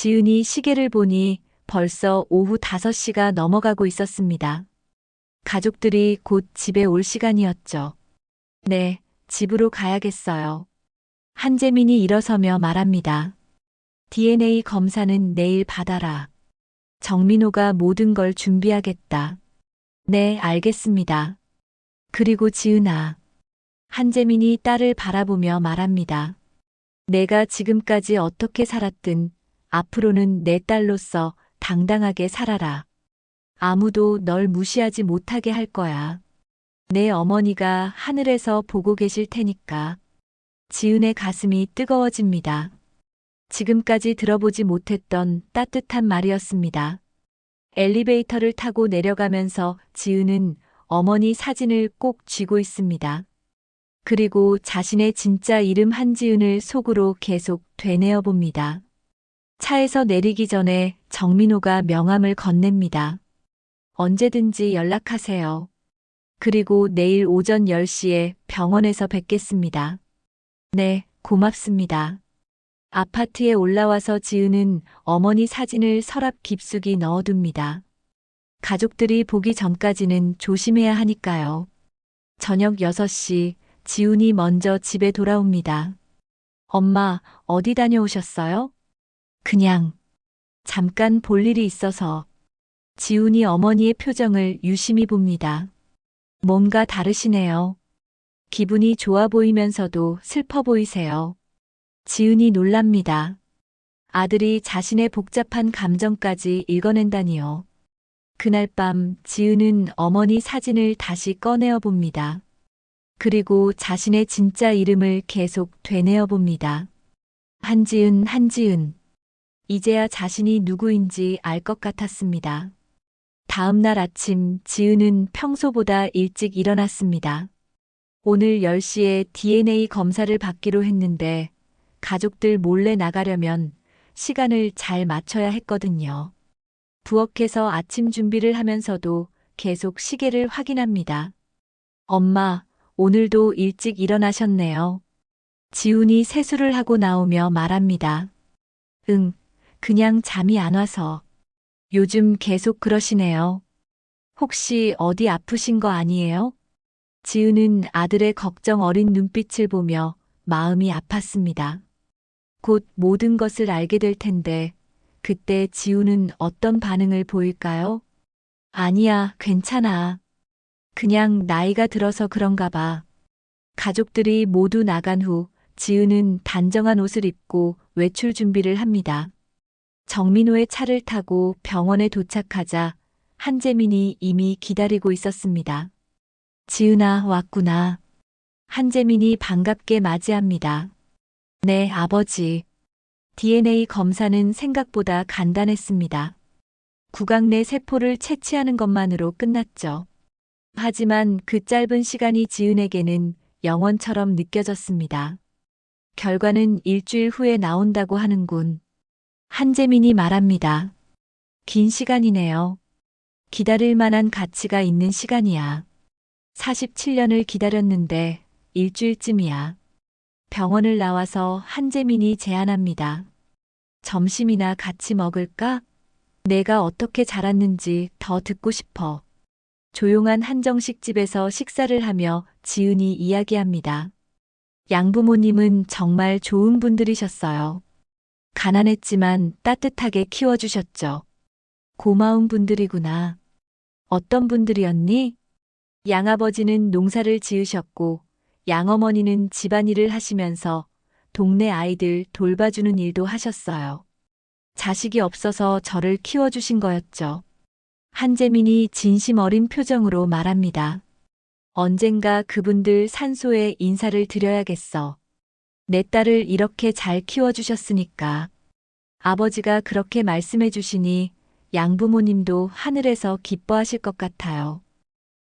지은이 시계를 보니 벌써 오후 5시가 넘어가고 있었습니다. 가족들이 곧 집에 올 시간이었죠. 네, 집으로 가야겠어요. 한재민이 일어서며 말합니다. DNA 검사는 내일 받아라. 정민호가 모든 걸 준비하겠다. 네, 알겠습니다. 그리고 지은아. 한재민이 딸을 바라보며 말합니다. 내가 지금까지 어떻게 살았든 앞으로는 내 딸로서 당당하게 살아라. 아무도 널 무시하지 못하게 할 거야. 내 어머니가 하늘에서 보고 계실 테니까. 지은의 가슴이 뜨거워집니다. 지금까지 들어보지 못했던 따뜻한 말이었습니다. 엘리베이터를 타고 내려가면서 지은은 어머니 사진을 꼭 쥐고 있습니다. 그리고 자신의 진짜 이름 한지은을 속으로 계속 되뇌어 봅니다. 차에서 내리기 전에 정민호가 명함을 건넵니다. 언제든지 연락하세요. 그리고 내일 오전 10시에 병원에서 뵙겠습니다. 네, 고맙습니다. 아파트에 올라와서 지은은 어머니 사진을 서랍 깊숙이 넣어둡니다. 가족들이 보기 전까지는 조심해야 하니까요. 저녁 6시 지훈이 먼저 집에 돌아옵니다. 엄마, 어디 다녀오셨어요? 그냥 잠깐 볼 일이 있어서. 지훈이 어머니의 표정을 유심히 봅니다. 뭔가 다르시네요. 기분이 좋아 보이면서도 슬퍼 보이세요. 지은이 놀랍니다. 아들이 자신의 복잡한 감정까지 읽어낸다니요. 그날 밤 지은은 어머니 사진을 다시 꺼내어 봅니다. 그리고 자신의 진짜 이름을 계속 되뇌어 봅니다. 한지은, 한지은. 이제야 자신이 누구인지 알 것 같았습니다. 다음 날 아침 지은은 평소보다 일찍 일어났습니다. 오늘 10시에 DNA 검사를 받기로 했는데 가족들 몰래 나가려면 시간을 잘 맞춰야 했거든요. 부엌에서 아침 준비를 하면서도 계속 시계를 확인합니다. 엄마, 오늘도 일찍 일어나셨네요. 지훈이 세수를 하고 나오며 말합니다. 응, 그냥 잠이 안 와서. 요즘 계속 그러시네요. 혹시 어디 아프신 거 아니에요? 지은은 아들의 걱정 어린 눈빛을 보며 마음이 아팠습니다. 곧 모든 것을 알게 될 텐데 그때 지훈은 어떤 반응을 보일까요? 아니야, 괜찮아. 그냥 나이가 들어서 그런가 봐. 가족들이 모두 나간 후 지은은 단정한 옷을 입고 외출 준비를 합니다. 정민호의 차를 타고 병원에 도착하자 한재민이 이미 기다리고 있었습니다. 지은아, 왔구나. 한재민이 반갑게 맞이합니다. 네, 아버지. DNA 검사는 생각보다 간단했습니다. 구강 내 세포를 채취하는 것만으로 끝났죠. 하지만 그 짧은 시간이 지은에게는 영원처럼 느껴졌습니다. 결과는 일주일 후에 나온다고 하는군. 한재민이 말합니다. 긴 시간이네요. 기다릴 만한 가치가 있는 시간이야. 47년을 기다렸는데 일주일쯤이야. 병원을 나와서 한재민이 제안합니다. 점심이나 같이 먹을까? 내가 어떻게 자랐는지 더 듣고 싶어. 조용한 한정식 집에서 식사를 하며 지은이 이야기합니다. 양부모님은 정말 좋은 분들이셨어요. 가난했지만 따뜻하게 키워주셨죠. 고마운 분들이구나. 어떤 분들이었니? 양아버지는 농사를 지으셨고 양어머니는 집안일을 하시면서 동네 아이들 돌봐주는 일도 하셨어요. 자식이 없어서 저를 키워주신 거였죠. 한재민이 진심 어린 표정으로 말합니다. 언젠가 그분들 산소에 인사를 드려야겠어. 내 딸을 이렇게 잘 키워주셨으니까. 아버지가 그렇게 말씀해 주시니 양부모님도 하늘에서 기뻐하실 것 같아요.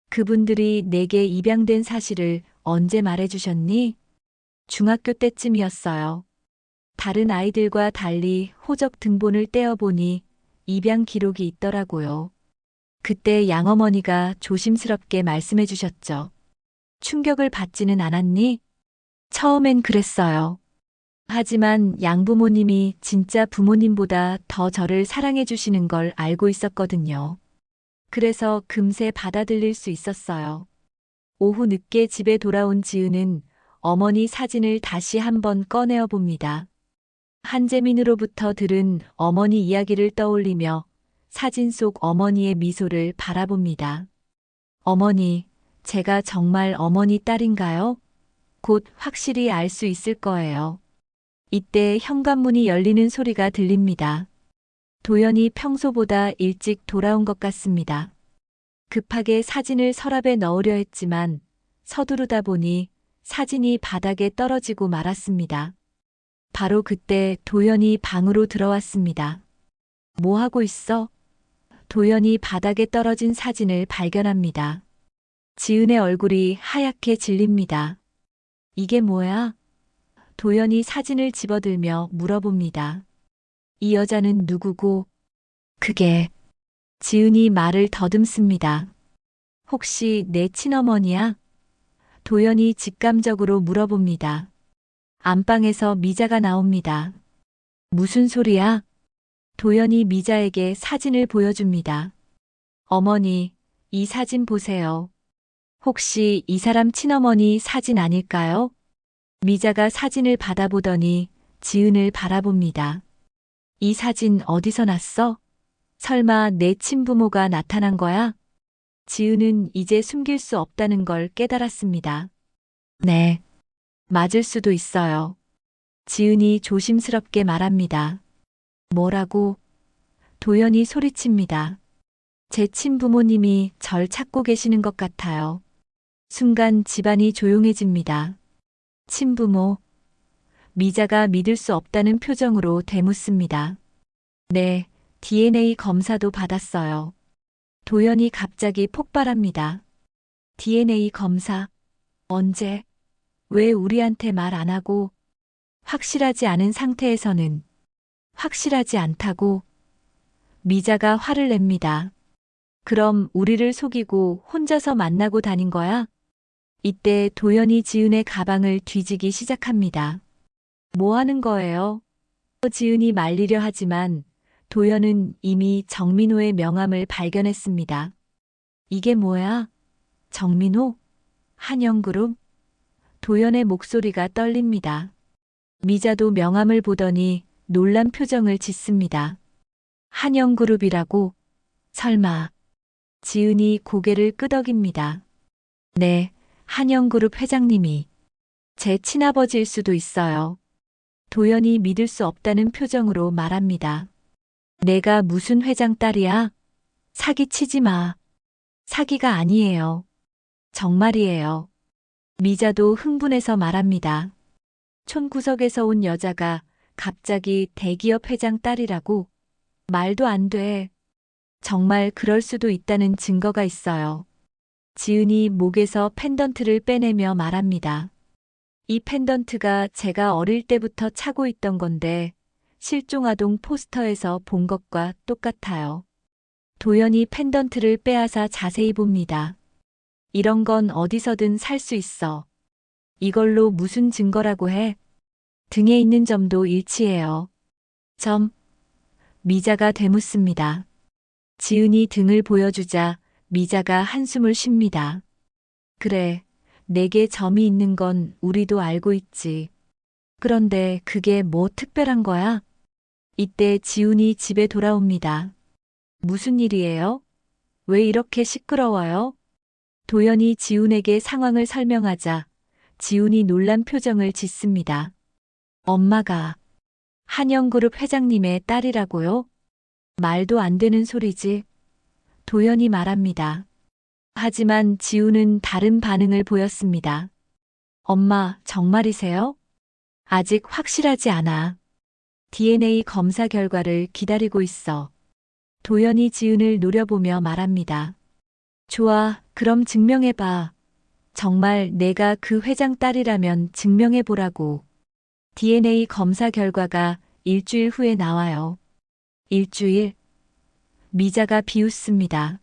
그분들이 내게 입양된 사실을 언제 말해주셨니? 중학교 때쯤이었어요. 다른 아이들과 달리 호적 등본을 떼어보니 입양 기록이 있더라고요. 그때 양어머니가 조심스럽게 말씀해 주셨죠. 충격을 받지는 않았니? 처음엔 그랬어요. 하지만 양부모님이 진짜 부모님보다 더 저를 사랑해 주시는 걸 알고 있었거든요. 그래서 금세 받아들일 수 있었어요. 오후 늦게 집에 돌아온 지은은 어머니 사진을 다시 한번 꺼내어 봅니다. 한재민으로부터 들은 어머니 이야기를 떠올리며 사진 속 어머니의 미소를 바라봅니다. 어머니, 제가 정말 어머니 딸인가요? 곧 확실히 알 수 있을 거예요. 이때 현관문이 열리는 소리가 들립니다. 도연이 평소보다 일찍 돌아온 것 같습니다. 급하게 사진을 서랍에 넣으려 했지만 서두르다 보니 사진이 바닥에 떨어지고 말았습니다. 바로 그때 도연이 방으로 들어왔습니다. 뭐 하고 있어? 도연이 바닥에 떨어진 사진을 발견합니다. 지은의 얼굴이 하얗게 질립니다. 이게 뭐야? 도연이 사진을 집어들며 물어봅니다. 이 여자는 누구고? 그게 지은이 말을 더듬습니다. 혹시 내 친어머니야? 도연이 직감적으로 물어봅니다. 안방에서 미자가 나옵니다. 무슨 소리야? 도연이 미자에게 사진을 보여줍니다. 어머니, 이 사진 보세요. 혹시 이 사람 친어머니 사진 아닐까요? 미자가 사진을 받아보더니 지은을 바라봅니다. 이 사진 어디서 났어? 설마 내 친부모가 나타난 거야? 지은은 이제 숨길 수 없다는 걸 깨달았습니다. 네, 맞을 수도 있어요. 지은이 조심스럽게 말합니다. 뭐라고? 도연이 소리칩니다. 제 친부모님이 절 찾고 계시는 것 같아요. 순간 집안이 조용해집니다. 친부모. 미자가 믿을 수 없다는 표정으로 되묻습니다. 네, DNA 검사도 받았어요. 도연이 갑자기 폭발합니다. DNA 검사? 언제? 왜 우리한테 말 안 하고? 확실하지 않은 상태에서는 확실하지 않다고? 미자가 화를 냅니다. 그럼 우리를 속이고 혼자서 만나고 다닌 거야? 이때 도연이 지은의 가방을 뒤지기 시작합니다. 뭐 하는 거예요? 지은이 말리려 하지만 도연은 이미 정민호의 명함을 발견했습니다. 이게 뭐야? 정민호? 한영그룹? 도연의 목소리가 떨립니다. 미자도 명함을 보더니 놀란 표정을 짓습니다. 한영그룹이라고? 설마. 지은이 고개를 끄덕입니다. 네, 한영그룹 회장님이 제 친아버지일 수도 있어요. 도연이 믿을 수 없다는 표정으로 말합니다. 내가 무슨 회장 딸이야? 사기치지 마. 사기가 아니에요. 정말이에요. 미자도 흥분해서 말합니다. 촌구석에서 온 여자가 갑자기 대기업 회장 딸이라고? 말도 안 돼. 정말 그럴 수도 있다는 증거가 있어요. 지은이 목에서 펜던트를 빼내며 말합니다. 이 펜던트가 제가 어릴 때부터 차고 있던 건데 실종아동 포스터에서 본 것과 똑같아요. 도연이 펜던트를 빼앗아 자세히 봅니다. 이런 건 어디서든 살 수 있어. 이걸로 무슨 증거라고 해? 등에 있는 점도 일치해요. 점. 미자가 되묻습니다. 지은이 등을 보여주자 미자가 한숨을 쉽니다. 그래, 내게 점이 있는 건 우리도 알고 있지. 그런데 그게 뭐 특별한 거야? 이때 지훈이 집에 돌아옵니다. 무슨 일이에요? 왜 이렇게 시끄러워요? 도연이 지훈에게 상황을 설명하자 지훈이 놀란 표정을 짓습니다. 엄마가 한영그룹 회장님의 딸이라고요? 말도 안 되는 소리지. 도연이 말합니다. 하지만 지훈은 다른 반응을 보였습니다. 엄마, 정말이세요? 아직 확실하지 않아. DNA 검사 결과를 기다리고 있어. 도연이 지훈을 노려보며 말합니다. 좋아, 그럼 증명해봐. 정말 내가 그 회장 딸이라면 증명해보라고. DNA 검사 결과가 일주일 후에 나와요. 일주일? 미자가 비웃습니다.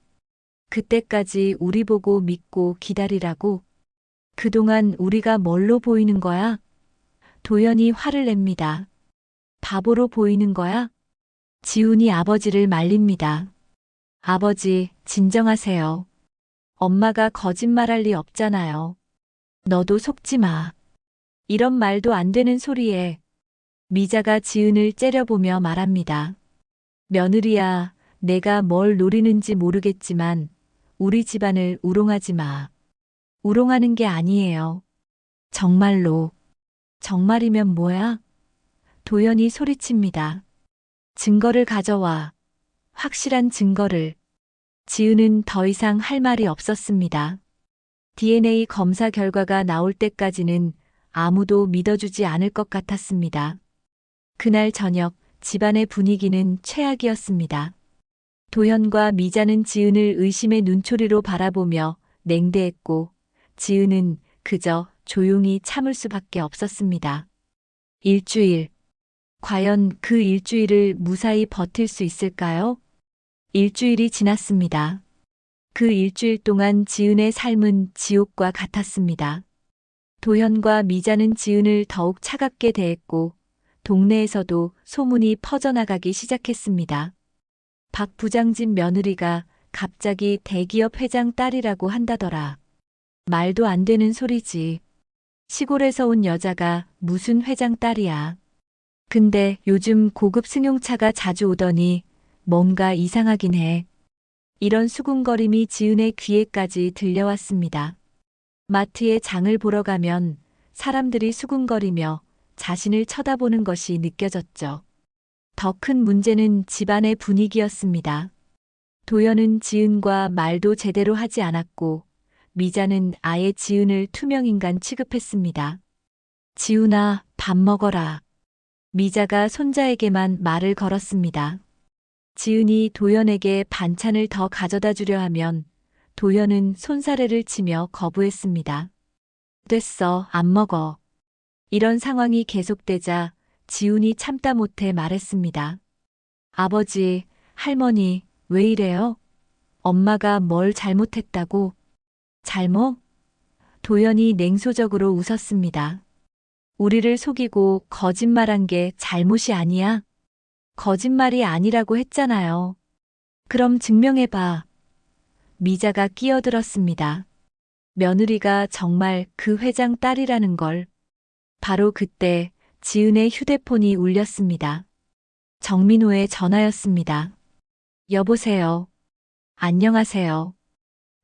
그때까지 우리 보고 믿고 기다리라고? 그동안 우리가 뭘로 보이는 거야? 도연이 화를 냅니다. 바보로 보이는 거야? 지훈이 아버지를 말립니다. 아버지, 진정하세요. 엄마가 거짓말할 리 없잖아요. 너도 속지 마. 이런 말도 안 되는 소리에 미자가 지은을 째려보며 말합니다. 며느리야, 내가 뭘 노리는지 모르겠지만 우리 집안을 우롱하지 마. 우롱하는 게 아니에요. 정말로. 정말이면 뭐야? 도연이 소리칩니다. 증거를 가져와. 확실한 증거를. 지은은 더 이상 할 말이 없었습니다. DNA 검사 결과가 나올 때까지는 아무도 믿어주지 않을 것 같았습니다. 그날 저녁 집안의 분위기는 최악이었습니다. 도현과 미자는 지은을 의심의 눈초리로 바라보며 냉대했고 지은은 그저 조용히 참을 수밖에 없었습니다. 일주일. 과연 그 일주일을 무사히 버틸 수 있을까요? 일주일이 지났습니다. 그 일주일 동안 지은의 삶은 지옥과 같았습니다. 도현과 미자는 지은을 더욱 차갑게 대했고 동네에서도 소문이 퍼져나가기 시작했습니다. 박 부장집 며느리가 갑자기 대기업 회장 딸이라고 한다더라. 말도 안 되는 소리지. 시골에서 온 여자가 무슨 회장 딸이야. 근데 요즘 고급 승용차가 자주 오더니 뭔가 이상하긴 해. 이런 수군거림이 지은의 귀에까지 들려왔습니다. 마트에 장을 보러 가면 사람들이 수군거리며 자신을 쳐다보는 것이 느껴졌죠. 더 큰 문제는 집안의 분위기였습니다. 도연은 지은과 말도 제대로 하지 않았고 미자는 아예 지은을 투명인간 취급했습니다. 지훈아, 밥 먹어라. 미자가 손자에게만 말을 걸었습니다. 지은이 도연에게 반찬을 더 가져다 주려 하면 도연은 손사래를 치며 거부했습니다. 됐어, 안 먹어. 이런 상황이 계속되자 지훈이 참다 못해 말했습니다. 아버지, 할머니, 왜 이래요? 엄마가 뭘 잘못했다고? 잘못? 도연이 냉소적으로 웃었습니다. 우리를 속이고 거짓말한 게 잘못이 아니야? 거짓말이 아니라고 했잖아요. 그럼 증명해봐. 미자가 끼어들었습니다. 며느리가 정말 그 회장 딸이라는 걸. 바로 그때 지은의 휴대폰이 울렸습니다. 정민호의 전화였습니다. 여보세요. 안녕하세요.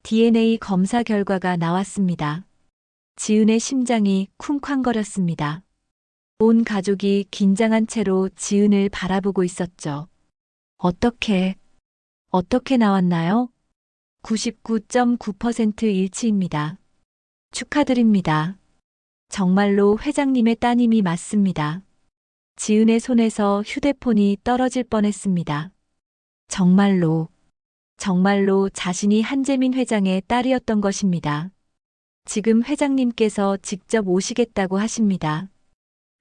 DNA 검사 결과가 나왔습니다. 지은의 심장이 쿵쾅거렸습니다. 온 가족이 긴장한 채로 지은을 바라보고 있었죠. 어떻게 나왔나요? 99.9% 일치입니다. 축하드립니다. 정말로 회장님의 따님이 맞습니다. 지은의 손에서 휴대폰이 떨어질 뻔했습니다. 정말로 자신이 한재민 회장의 딸이었던 것입니다. 지금 회장님께서 직접 오시겠다고 하십니다.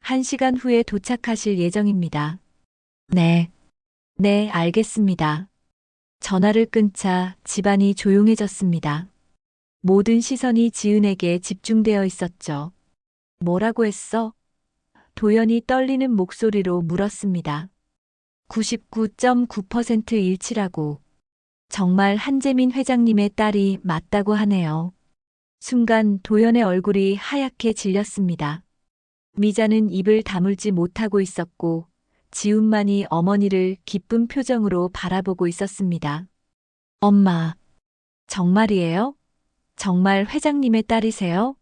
1시간 후에 도착하실 예정입니다. 네, 알겠습니다. 전화를 끊자 집안이 조용해졌습니다. 모든 시선이 지은에게 집중되어 있었죠. 뭐라고 했어? 도연이 떨리는 목소리로 물었습니다. 99.9% 일치라고. 정말 한재민 회장님의 딸이 맞다고 하네요. 순간 도연의 얼굴이 하얗게 질렸습니다. 미자는 입을 다물지 못하고 있었고 지훈만이 어머니를 기쁜 표정으로 바라보고 있었습니다. 엄마, 정말이에요? 정말 회장님의 딸이세요?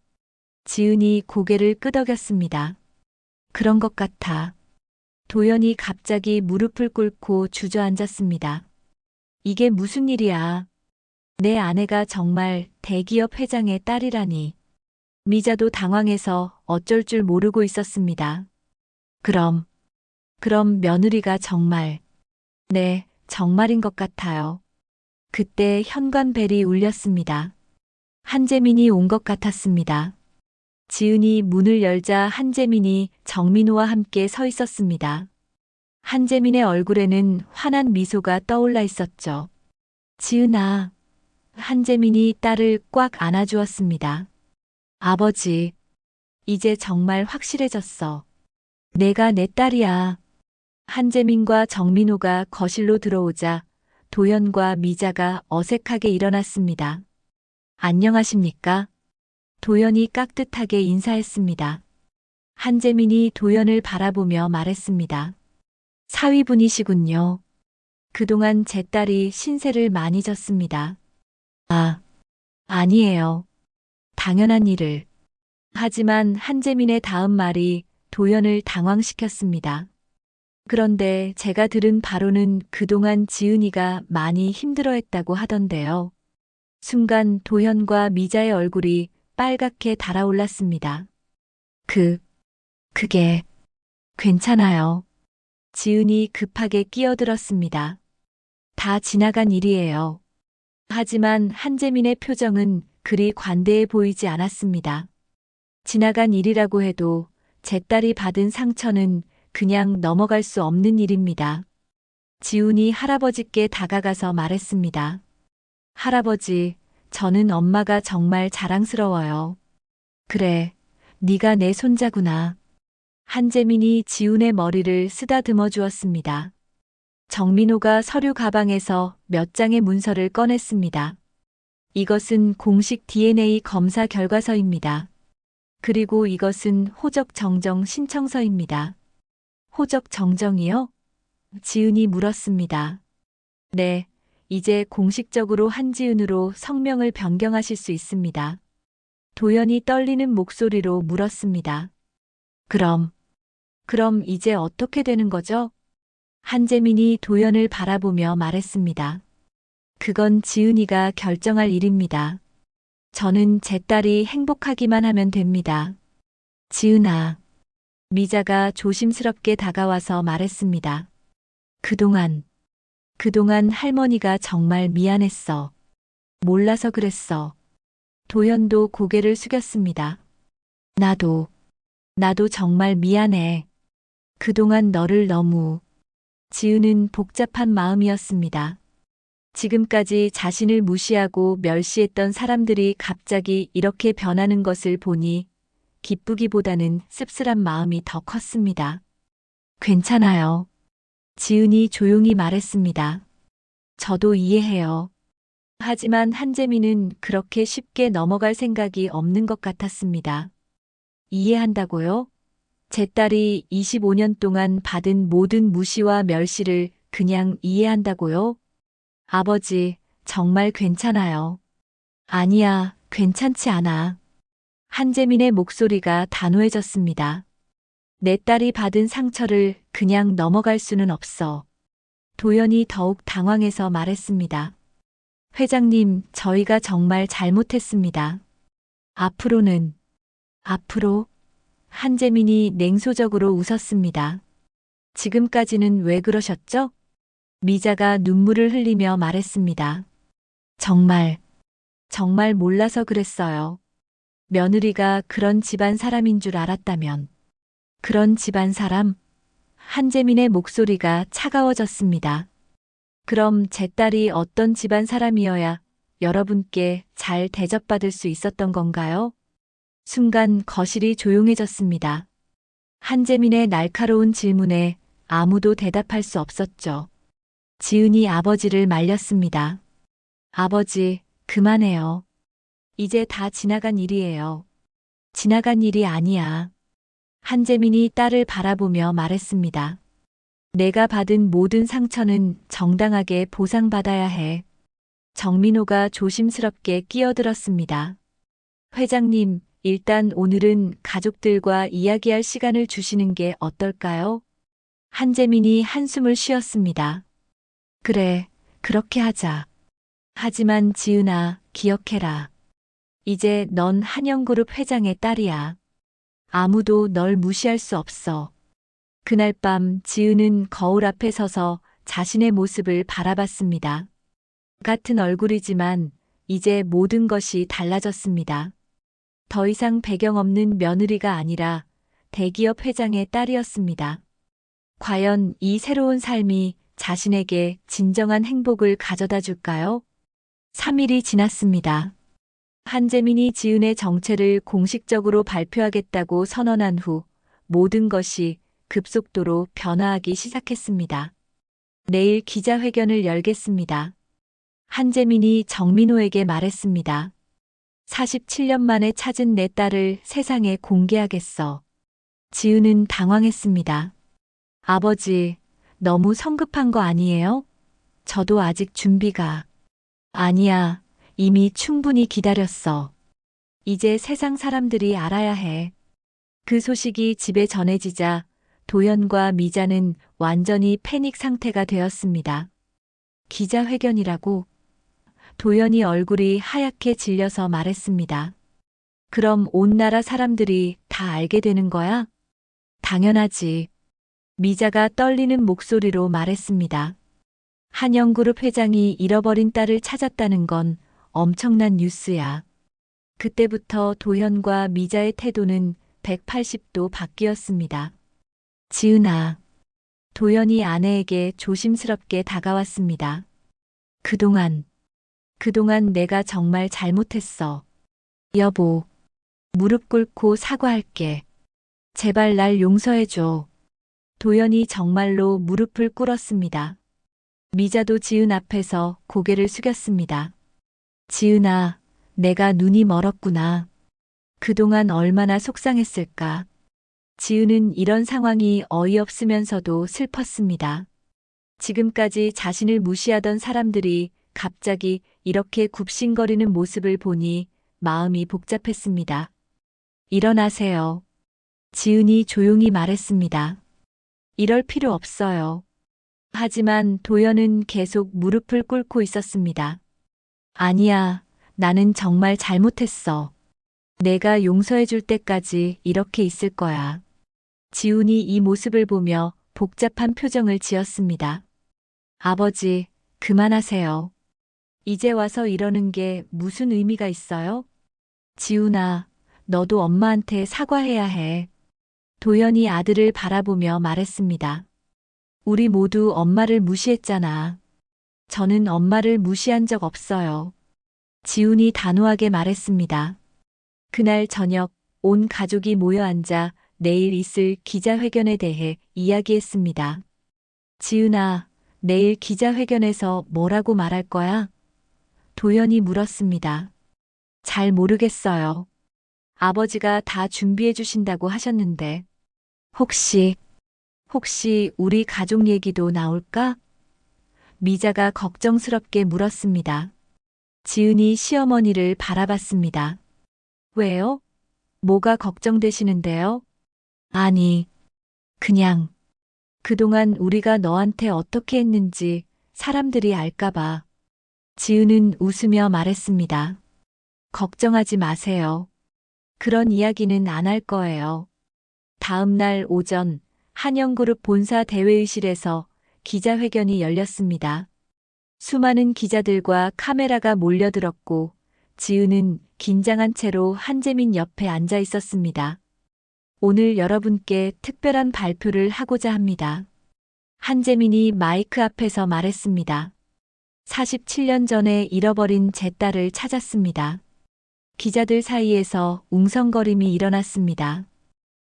지은이 고개를 끄덕였습니다. 그런 것 같아. 도연이 갑자기 무릎을 꿇고 주저앉았습니다. 이게 무슨 일이야? 내 아내가 정말 대기업 회장의 딸이라니. 미자도 당황해서 어쩔 줄 모르고 있었습니다. 그럼 며느리가 정말. 네, 정말인 것 같아요. 그때 현관벨이 울렸습니다. 한재민이 온 것 같았습니다. 지은이 문을 열자 한재민이 정민호와 함께 서 있었습니다. 한재민의 얼굴에는 환한 미소가 떠올라 있었죠. 지은아. 한재민이 딸을 꽉 안아주었습니다. 아버지. 이제 정말 확실해졌어. 내가 내 딸이야. 한재민과 정민호가 거실로 들어오자 도연과 미자가 어색하게 일어났습니다. 안녕하십니까? 도연이 깍듯하게 인사했습니다. 한재민이 도연을 바라보며 말했습니다. 사위분이시군요. 그동안 제 딸이 신세를 많이 졌습니다. 아, 아니에요. 당연한 일을. 하지만 한재민의 다음 말이 도연을 당황시켰습니다. 그런데 제가 들은 바로는 그동안 지은이가 많이 힘들어했다고 하던데요. 순간 도연과 미자의 얼굴이 빨갛게 달아올랐습니다. 그게 괜찮아요. 지은이 급하게 끼어들었습니다. 다 지나간 일이에요. 하지만 한재민의 표정은 그리 관대해 보이지 않았습니다. 지나간 일이라고 해도 제 딸이 받은 상처는 그냥 넘어갈 수 없는 일입니다. 지훈이 할아버지께 다가가서 말했습니다. 할아버지, 저는 엄마가 정말 자랑스러워요. 그래, 네가 내 손자구나. 한재민이 지훈의 머리를 쓰다듬어 주었습니다. 정민호가 서류 가방에서 몇 장의 문서를 꺼냈습니다. 이것은 공식 DNA 검사 결과서입니다. 그리고 이것은 호적 정정 신청서입니다. 호적 정정이요? 지은이 물었습니다. 네, 이제 공식적으로 한지은으로 성명을 변경하실 수 있습니다. 도연이 떨리는 목소리로 물었습니다. 그럼 이제 어떻게 되는 거죠? 한재민이 도연을 바라보며 말했습니다. 그건 지은이가 결정할 일입니다. 저는 제 딸이 행복하기만 하면 됩니다. 지은아. 미자가 조심스럽게 다가와서 말했습니다. 그동안 할머니가 정말 미안했어. 몰라서 그랬어. 도연도 고개를 숙였습니다. 나도 정말 미안해. 그동안 너를 너무. 지은은 복잡한 마음이었습니다. 지금까지 자신을 무시하고 멸시했던 사람들이 갑자기 이렇게 변하는 것을 보니 기쁘기보다는 씁쓸한 마음이 더 컸습니다. 괜찮아요. 지은이 조용히 말했습니다. 저도 이해해요. 하지만 한재민은 그렇게 쉽게 넘어갈 생각이 없는 것 같았습니다. 이해한다고요? 제 딸이 25년 동안 받은 모든 무시와 멸시를 그냥 이해한다고요? 아버지, 정말 괜찮아요. 아니야, 괜찮지 않아. 한재민의 목소리가 단호해졌습니다. 내 딸이 받은 상처를 그냥 넘어갈 수는 없어. 도연이 더욱 당황해서 말했습니다. 회장님, 저희가 정말 잘못했습니다. 앞으로? 한재민이 냉소적으로 웃었습니다. 지금까지는 왜 그러셨죠? 미자가 눈물을 흘리며 말했습니다. 정말 몰라서 그랬어요. 며느리가 그런 집안 사람인 줄 알았다면. 그런 집안 사람? 한재민의 목소리가 차가워졌습니다. 그럼 제 딸이 어떤 집안 사람이어야 여러분께 잘 대접받을 수 있었던 건가요? 순간 거실이 조용해졌습니다. 한재민의 날카로운 질문에 아무도 대답할 수 없었죠. 지은이 아버지를 말렸습니다. 아버지, 그만해요. 이제 다 지나간 일이에요. 지나간 일이 아니야. 한재민이 딸을 바라보며 말했습니다. 내가 받은 모든 상처는 정당하게 보상받아야 해. 정민호가 조심스럽게 끼어들었습니다. 회장님, 일단 오늘은 가족들과 이야기할 시간을 주시는 게 어떨까요? 한재민이 한숨을 쉬었습니다. 그래, 그렇게 하자. 하지만 지은아, 기억해라. 이제 넌 한영그룹 회장의 딸이야. 아무도 널 무시할 수 없어. 그날 밤 지은은 거울 앞에 서서 자신의 모습을 바라봤습니다. 같은 얼굴이지만 이제 모든 것이 달라졌습니다. 더 이상 배경 없는 며느리가 아니라 대기업 회장의 딸이었습니다. 과연 이 새로운 삶이 자신에게 진정한 행복을 가져다 줄까요? 3일이 지났습니다. 한재민이 지은의 정체를 공식적으로 발표하겠다고 선언한 후 모든 것이 급속도로 변화하기 시작했습니다. 내일 기자회견을 열겠습니다. 한재민이 정민호에게 말했습니다. 47년 만에 찾은 내 딸을 세상에 공개하겠어. 지은은 당황했습니다. 아버지, 너무 성급한 거 아니에요? 저도 아직 준비가. 아니야, 이미 충분히 기다렸어. 이제 세상 사람들이 알아야 해. 그 소식이 집에 전해지자 도연과 미자는 완전히 패닉 상태가 되었습니다. 기자회견이라고? 도연이 얼굴이 하얗게 질려서 말했습니다. 그럼 온 나라 사람들이 다 알게 되는 거야? 당연하지. 미자가 떨리는 목소리로 말했습니다. 한영그룹 회장이 잃어버린 딸을 찾았다는 건 엄청난 뉴스야. 그때부터 도현과 미자의 태도는 180도 바뀌었습니다. 지은아. 도연이 아내에게 조심스럽게 다가왔습니다. 그동안 내가 정말 잘못했어. 여보, 무릎 꿇고 사과할게. 제발 날 용서해줘. 도연이 정말로 무릎을 꿇었습니다. 미자도 지은 앞에서 고개를 숙였습니다. 지은아, 내가 눈이 멀었구나. 그동안 얼마나 속상했을까. 지은은 이런 상황이 어이없으면서도 슬펐습니다. 지금까지 자신을 무시하던 사람들이 갑자기 이렇게 굽신거리는 모습을 보니 마음이 복잡했습니다. 일어나세요. 지은이 조용히 말했습니다. 이럴 필요 없어요. 하지만 도연은 계속 무릎을 꿇고 있었습니다. 아니야, 나는 정말 잘못했어. 내가 용서해 줄 때까지 이렇게 있을 거야. 지훈이 이 모습을 보며 복잡한 표정을 지었습니다. 아버지, 그만하세요. 이제 와서 이러는 게 무슨 의미가 있어요? 지훈아, 너도 엄마한테 사과해야 해. 도연이 아들을 바라보며 말했습니다. 우리 모두 엄마를 무시했잖아. 저는 엄마를 무시한 적 없어요. 지훈이 단호하게 말했습니다. 그날 저녁 온 가족이 모여 앉아 내일 있을 기자회견에 대해 이야기했습니다. 지은아, 내일 기자회견에서 뭐라고 말할 거야? 도연이 물었습니다. 잘 모르겠어요. 아버지가 다 준비해 주신다고 하셨는데. 혹시 우리 가족 얘기도 나올까? 미자가 걱정스럽게 물었습니다. 지은이 시어머니를 바라봤습니다. 왜요? 뭐가 걱정되시는데요? 아니, 그냥 그동안 우리가 너한테 어떻게 했는지 사람들이 알까봐. 지은은 웃으며 말했습니다. 걱정하지 마세요. 그런 이야기는 안 할 거예요. 다음 날 오전 한영그룹 본사 대회의실에서 기자회견이 열렸습니다. 수많은 기자들과 카메라가 몰려들었고 지은은 긴장한 채로 한재민 옆에 앉아 있었습니다. 오늘 여러분께 특별한 발표를 하고자 합니다. 한재민이 마이크 앞에서 말했습니다. 47년 전에 잃어버린 제 딸을 찾았습니다. 기자들 사이에서 웅성거림이 일어났습니다.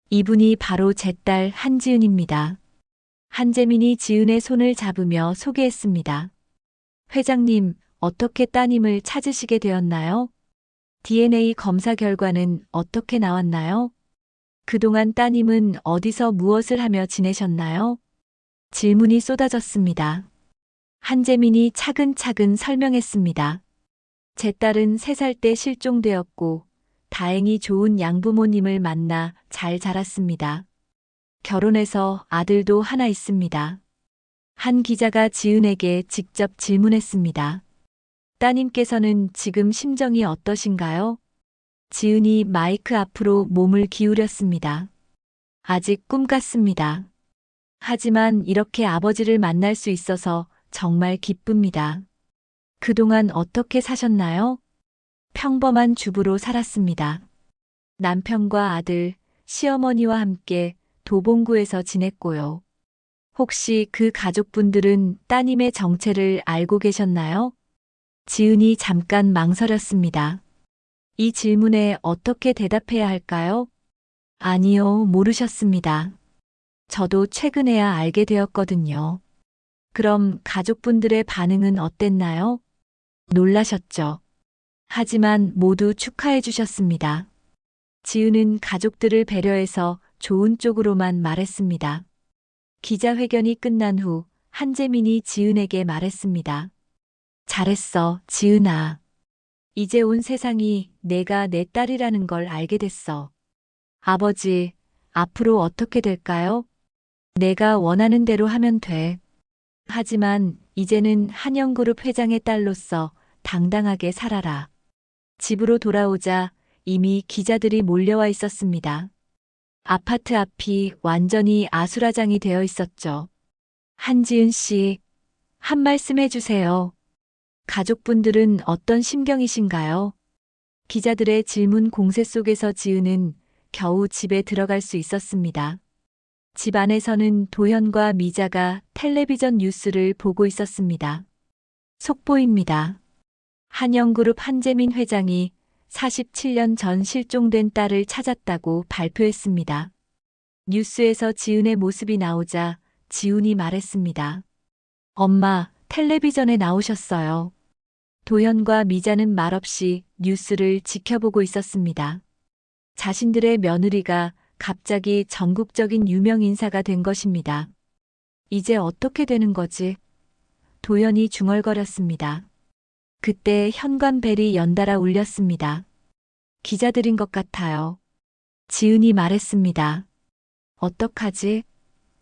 이분이 바로 제 딸 한지은입니다. 한재민이 지은의 손을 잡으며 소개했습니다. 회장님, 어떻게 따님을 찾으시게 되었나요? DNA 검사 결과는 어떻게 나왔나요? 그동안 따님은 어디서 무엇을 하며 지내셨나요? 질문이 쏟아졌습니다. 한재민이 차근차근 설명했습니다. 제 딸은 3살 때 실종되었고 다행히 좋은 양부모님을 만나 잘 자랐습니다. 결혼해서 아들도 하나 있습니다. 한 기자가 지은에게 직접 질문했습니다. 따님께서는 지금 심정이 어떠신가요? 지은이 마이크 앞으로 몸을 기울였습니다. 아직 꿈 같습니다. 하지만 이렇게 아버지를 만날 수 있어서 정말 기쁩니다. 그동안 어떻게 사셨나요? 평범한 주부로 살았습니다. 남편과 아들, 시어머니와 함께 도봉구에서 지냈고요. 혹시 그 가족분들은 따님의 정체를 알고 계셨나요? 지은이 잠깐 망설였습니다. 이 질문에 어떻게 대답해야 할까요? 아니요, 모르셨습니다. 저도 최근에야 알게 되었거든요. 그럼 가족분들의 반응은 어땠나요? 놀라셨죠? 하지만 모두 축하해 주셨습니다. 지은은 가족들을 배려해서 좋은 쪽으로만 말했습니다. 기자회견이 끝난 후 한재민이 지은에게 말했습니다. 잘했어, 지은아. 이제 온 세상이 내가 내 딸이라는 걸 알게 됐어. 아버지, 앞으로 어떻게 될까요? 내가 원하는 대로 하면 돼. 하지만 이제는 한영그룹 회장의 딸로서 당당하게 살아라. 집으로 돌아오자 이미 기자들이 몰려와 있었습니다. 아파트 앞이 완전히 아수라장이 되어 있었죠. 한지은 씨, 한 말씀 해주세요. 가족분들은 어떤 심경이신가요? 기자들의 질문 공세 속에서 지은은 겨우 집에 들어갈 수 있었습니다. 집 안에서는 도현과 미자가 텔레비전 뉴스를 보고 있었습니다. 속보입니다. 한영그룹 한재민 회장이 47년 전 실종된 딸을 찾았다고 발표했습니다. 뉴스에서 지은의 모습이 나오자 지훈이 말했습니다. 엄마, 텔레비전에 나오셨어요. 도현과 미자는 말없이 뉴스를 지켜보고 있었습니다. 자신들의 며느리가 갑자기 전국적인 유명 인사가 된 것입니다. 이제 어떻게 되는 거지? 도현이 중얼거렸습니다. 그때 현관벨이 연달아 울렸습니다. 기자들인 것 같아요. 지은이 말했습니다. 어떡하지?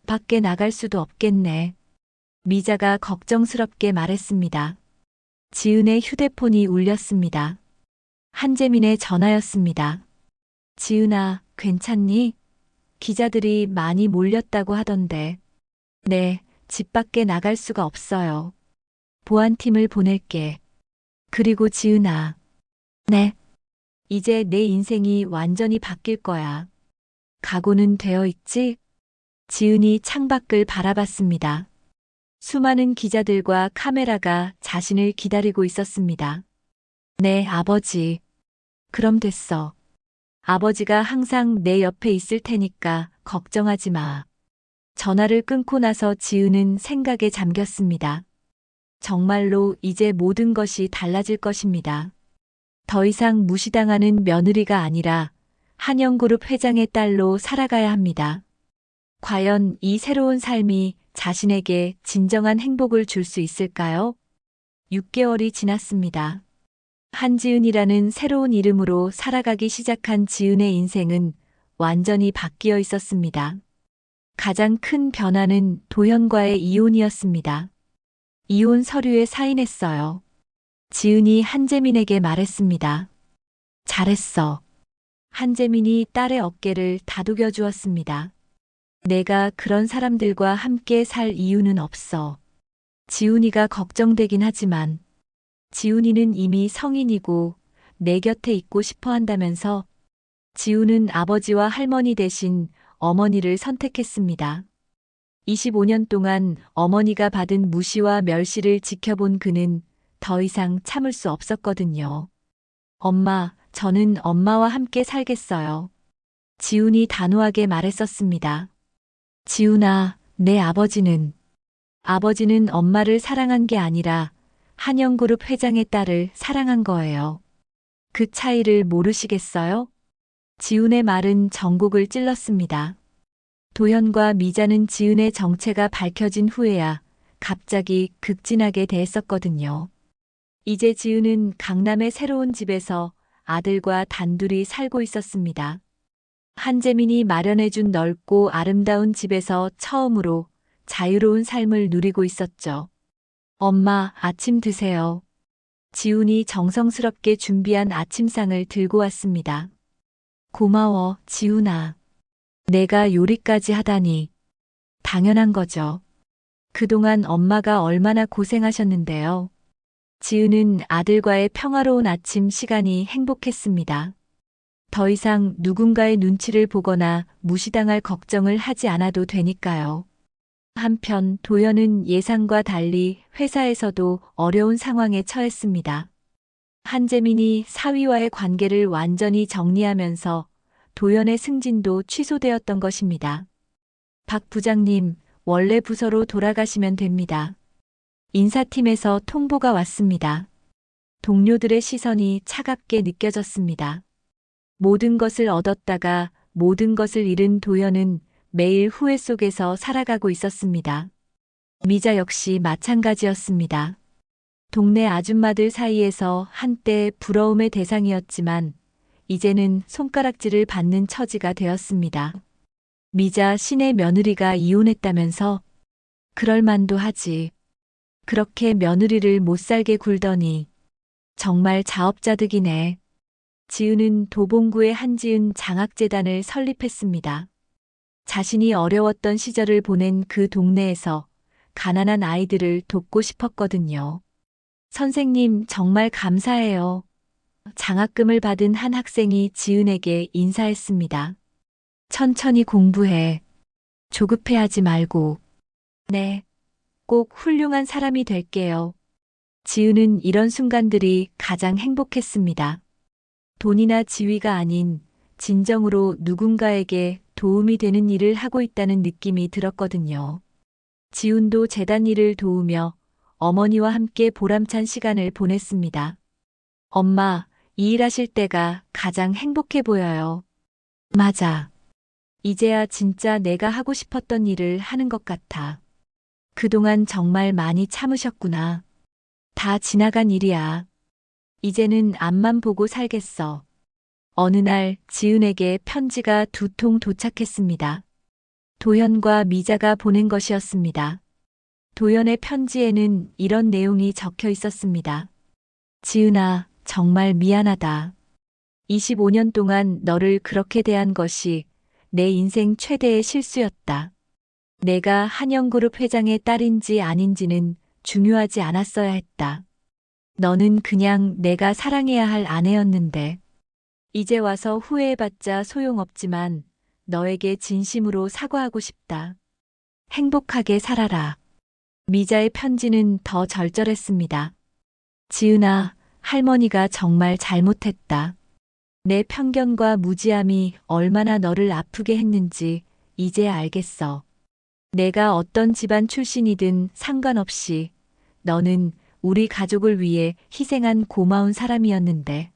밖에 나갈 수도 없겠네. 미자가 걱정스럽게 말했습니다. 지은의 휴대폰이 울렸습니다. 한재민의 전화였습니다. 지은아, 괜찮니? 기자들이 많이 몰렸다고 하던데. 네, 집 밖에 나갈 수가 없어요. 보안팀을 보낼게. 그리고 지은아. 네. 이제 내 인생이 완전히 바뀔 거야. 각오는 되어 있지? 지은이 창밖을 바라봤습니다. 수많은 기자들과 카메라가 자신을 기다리고 있었습니다. 네, 아버지. 그럼 됐어. 아버지가 항상 내 옆에 있을 테니까 걱정하지 마. 전화를 끊고 나서 지은은 생각에 잠겼습니다. 정말로 이제 모든 것이 달라질 것입니다. 더 이상 무시당하는 며느리가 아니라 한영그룹 회장의 딸로 살아가야 합니다. 과연 이 새로운 삶이 자신에게 진정한 행복을 줄 수 있을까요? 6개월이 지났습니다. 한지은이라는 새로운 이름으로 살아가기 시작한 지은의 인생은 완전히 바뀌어 있었습니다. 가장 큰 변화는 도현과의 이혼이었습니다. 이혼 서류에 사인했어요. 지은이 한재민에게 말했습니다. 잘했어. 한재민이 딸의 어깨를 다독여 주었습니다. 내가 그런 사람들과 함께 살 이유는 없어. 지훈이가 걱정되긴 하지만 지훈이는 이미 성인이고 내 곁에 있고 싶어 한다면서 지훈은 아버지와 할머니 대신 어머니를 선택했습니다. 25년 동안 어머니가 받은 무시와 멸시를 지켜본 그는 더 이상 참을 수 없었거든요. 엄마, 저는 엄마와 함께 살겠어요. 지훈이 단호하게 말했었습니다. 지훈아, 내 아버지는 엄마를 사랑한 게 아니라 한영그룹 회장의 딸을 사랑한 거예요. 그 차이를 모르시겠어요? 지훈의 말은 전곡을 찔렀습니다. 도현과 미자는 지은의 정체가 밝혀진 후에야 갑자기 극진하게 대했었거든요. 이제 지은은 강남의 새로운 집에서 아들과 단둘이 살고 있었습니다. 한재민이 마련해준 넓고 아름다운 집에서 처음으로 자유로운 삶을 누리고 있었죠. 엄마, 아침 드세요. 지훈이 정성스럽게 준비한 아침상을 들고 왔습니다. 고마워, 지훈아. 내가 요리까지 하다니. 당연한 거죠. 그동안 엄마가 얼마나 고생하셨는데요. 지은은 아들과의 평화로운 아침 시간이 행복했습니다. 더 이상 누군가의 눈치를 보거나 무시당할 걱정을 하지 않아도 되니까요. 한편 도연은 예상과 달리 회사에서도 어려운 상황에 처했습니다. 한재민이 사위와의 관계를 완전히 정리하면서 도연의 승진도 취소되었던 것입니다. 박 부장님, 원래 부서로 돌아가시면 됩니다. 인사팀에서 통보가 왔습니다. 동료들의 시선이 차갑게 느껴졌습니다. 모든 것을 얻었다가 모든 것을 잃은 도연은 매일 후회 속에서 살아가고 있었습니다. 미자 역시 마찬가지였습니다. 동네 아줌마들 사이에서 한때 부러움의 대상이었지만 이제는 손가락질을 받는 처지가 되었습니다. 미자 신의 며느리가 이혼했다면서? 그럴 만도 하지. 그렇게 며느리를 못 살게 굴더니 정말 자업자득이네. 지은은 도봉구의 한지은 장학재단을 설립했습니다. 자신이 어려웠던 시절을 보낸 그 동네에서 가난한 아이들을 돕고 싶었거든요. 선생님, 정말 감사해요. 장학금을 받은 한 학생이 지은에게 인사했습니다. 천천히 공부해. 조급해하지 말고. 네, 꼭 훌륭한 사람이 될게요. 지은은 이런 순간들이 가장 행복했습니다. 돈이나 지위가 아닌 진정으로 누군가에게 도움이 되는 일을 하고 있다는 느낌이 들었거든요. 지훈도 재단 일을 도우며 어머니와 함께 보람찬 시간을 보냈습니다. 엄마, 이 일 하실 때가 가장 행복해 보여요. 맞아. 이제야 진짜 내가 하고 싶었던 일을 하는 것 같아. 그동안 정말 많이 참으셨구나. 다 지나간 일이야. 이제는 앞만 보고 살겠어. 어느 날 지은에게 편지가 2통 도착했습니다. 도연과 미자가 보낸 것이었습니다. 도연의 편지에는 이런 내용이 적혀 있었습니다. 지은아, 정말 미안하다. 25년 동안 너를 그렇게 대한 것이 내 인생 최대의 실수였다. 내가 한영그룹 회장의 딸인지 아닌지는 중요하지 않았어야 했다. 너는 그냥 내가 사랑해야 할 아내였는데. 이제 와서 후회해봤자 소용없지만 너에게 진심으로 사과하고 싶다. 행복하게 살아라. 미자의 편지는 더 절절했습니다. 지은아, 할머니가 정말 잘못했다. 내 편견과 무지함이 얼마나 너를 아프게 했는지 이제 알겠어. 내가 어떤 집안 출신이든 상관없이 너는 우리 가족을 위해 희생한 고마운 사람이었는데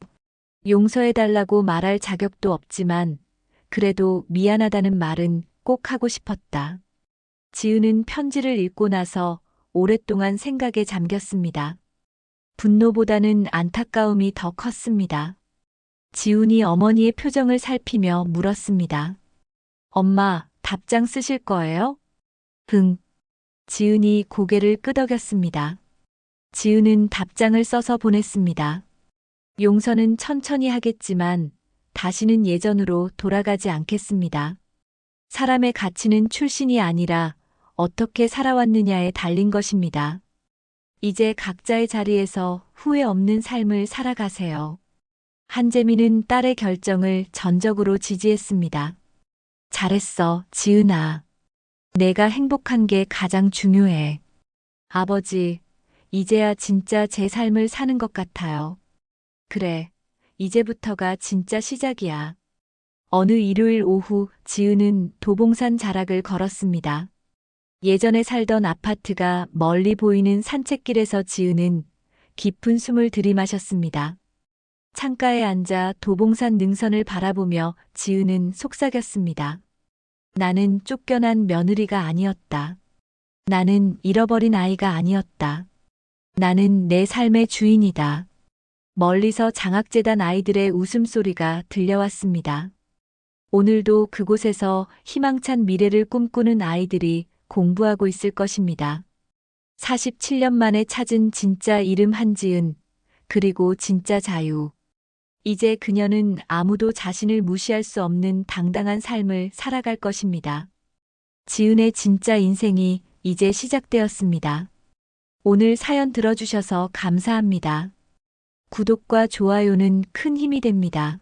용서해달라고 말할 자격도 없지만 그래도 미안하다는 말은 꼭 하고 싶었다. 지은은 편지를 읽고 나서 오랫동안 생각에 잠겼습니다. 분노보다는 안타까움이 더 컸습니다. 지훈이 어머니의 표정을 살피며 물었습니다. 엄마, 답장 쓰실 거예요? 응. 지은이 고개를 끄덕였습니다. 지은은 답장을 써서 보냈습니다. 용서는 천천히 하겠지만 다시는 예전으로 돌아가지 않겠습니다. 사람의 가치는 출신이 아니라 어떻게 살아왔느냐에 달린 것입니다. 이제 각자의 자리에서 후회 없는 삶을 살아가세요. 한재민은 딸의 결정을 전적으로 지지했습니다. 잘했어, 지은아. 내가 행복한 게 가장 중요해. 아버지, 이제야 진짜 제 삶을 사는 것 같아요. 그래, 이제부터가 진짜 시작이야. 어느 일요일 오후 지은은 도봉산 자락을 걸었습니다. 예전에 살던 아파트가 멀리 보이는 산책길에서 지은은 깊은 숨을 들이마셨습니다. 창가에 앉아 도봉산 능선을 바라보며 지은은 속삭였습니다. 나는 쫓겨난 며느리가 아니었다. 나는 잃어버린 아이가 아니었다. 나는 내 삶의 주인이다. 멀리서 장학재단 아이들의 웃음소리가 들려왔습니다. 오늘도 그곳에서 희망찬 미래를 꿈꾸는 아이들이 공부하고 있을 것입니다. 47년 만에 찾은 진짜 이름 한지은, 그리고 진짜 자유. 이제 그녀는 아무도 자신을 무시할 수 없는 당당한 삶을 살아갈 것입니다. 지은의 진짜 인생이 이제 시작되었습니다. 오늘 사연 들어주셔서 감사합니다. 구독과 좋아요는 큰 힘이 됩니다.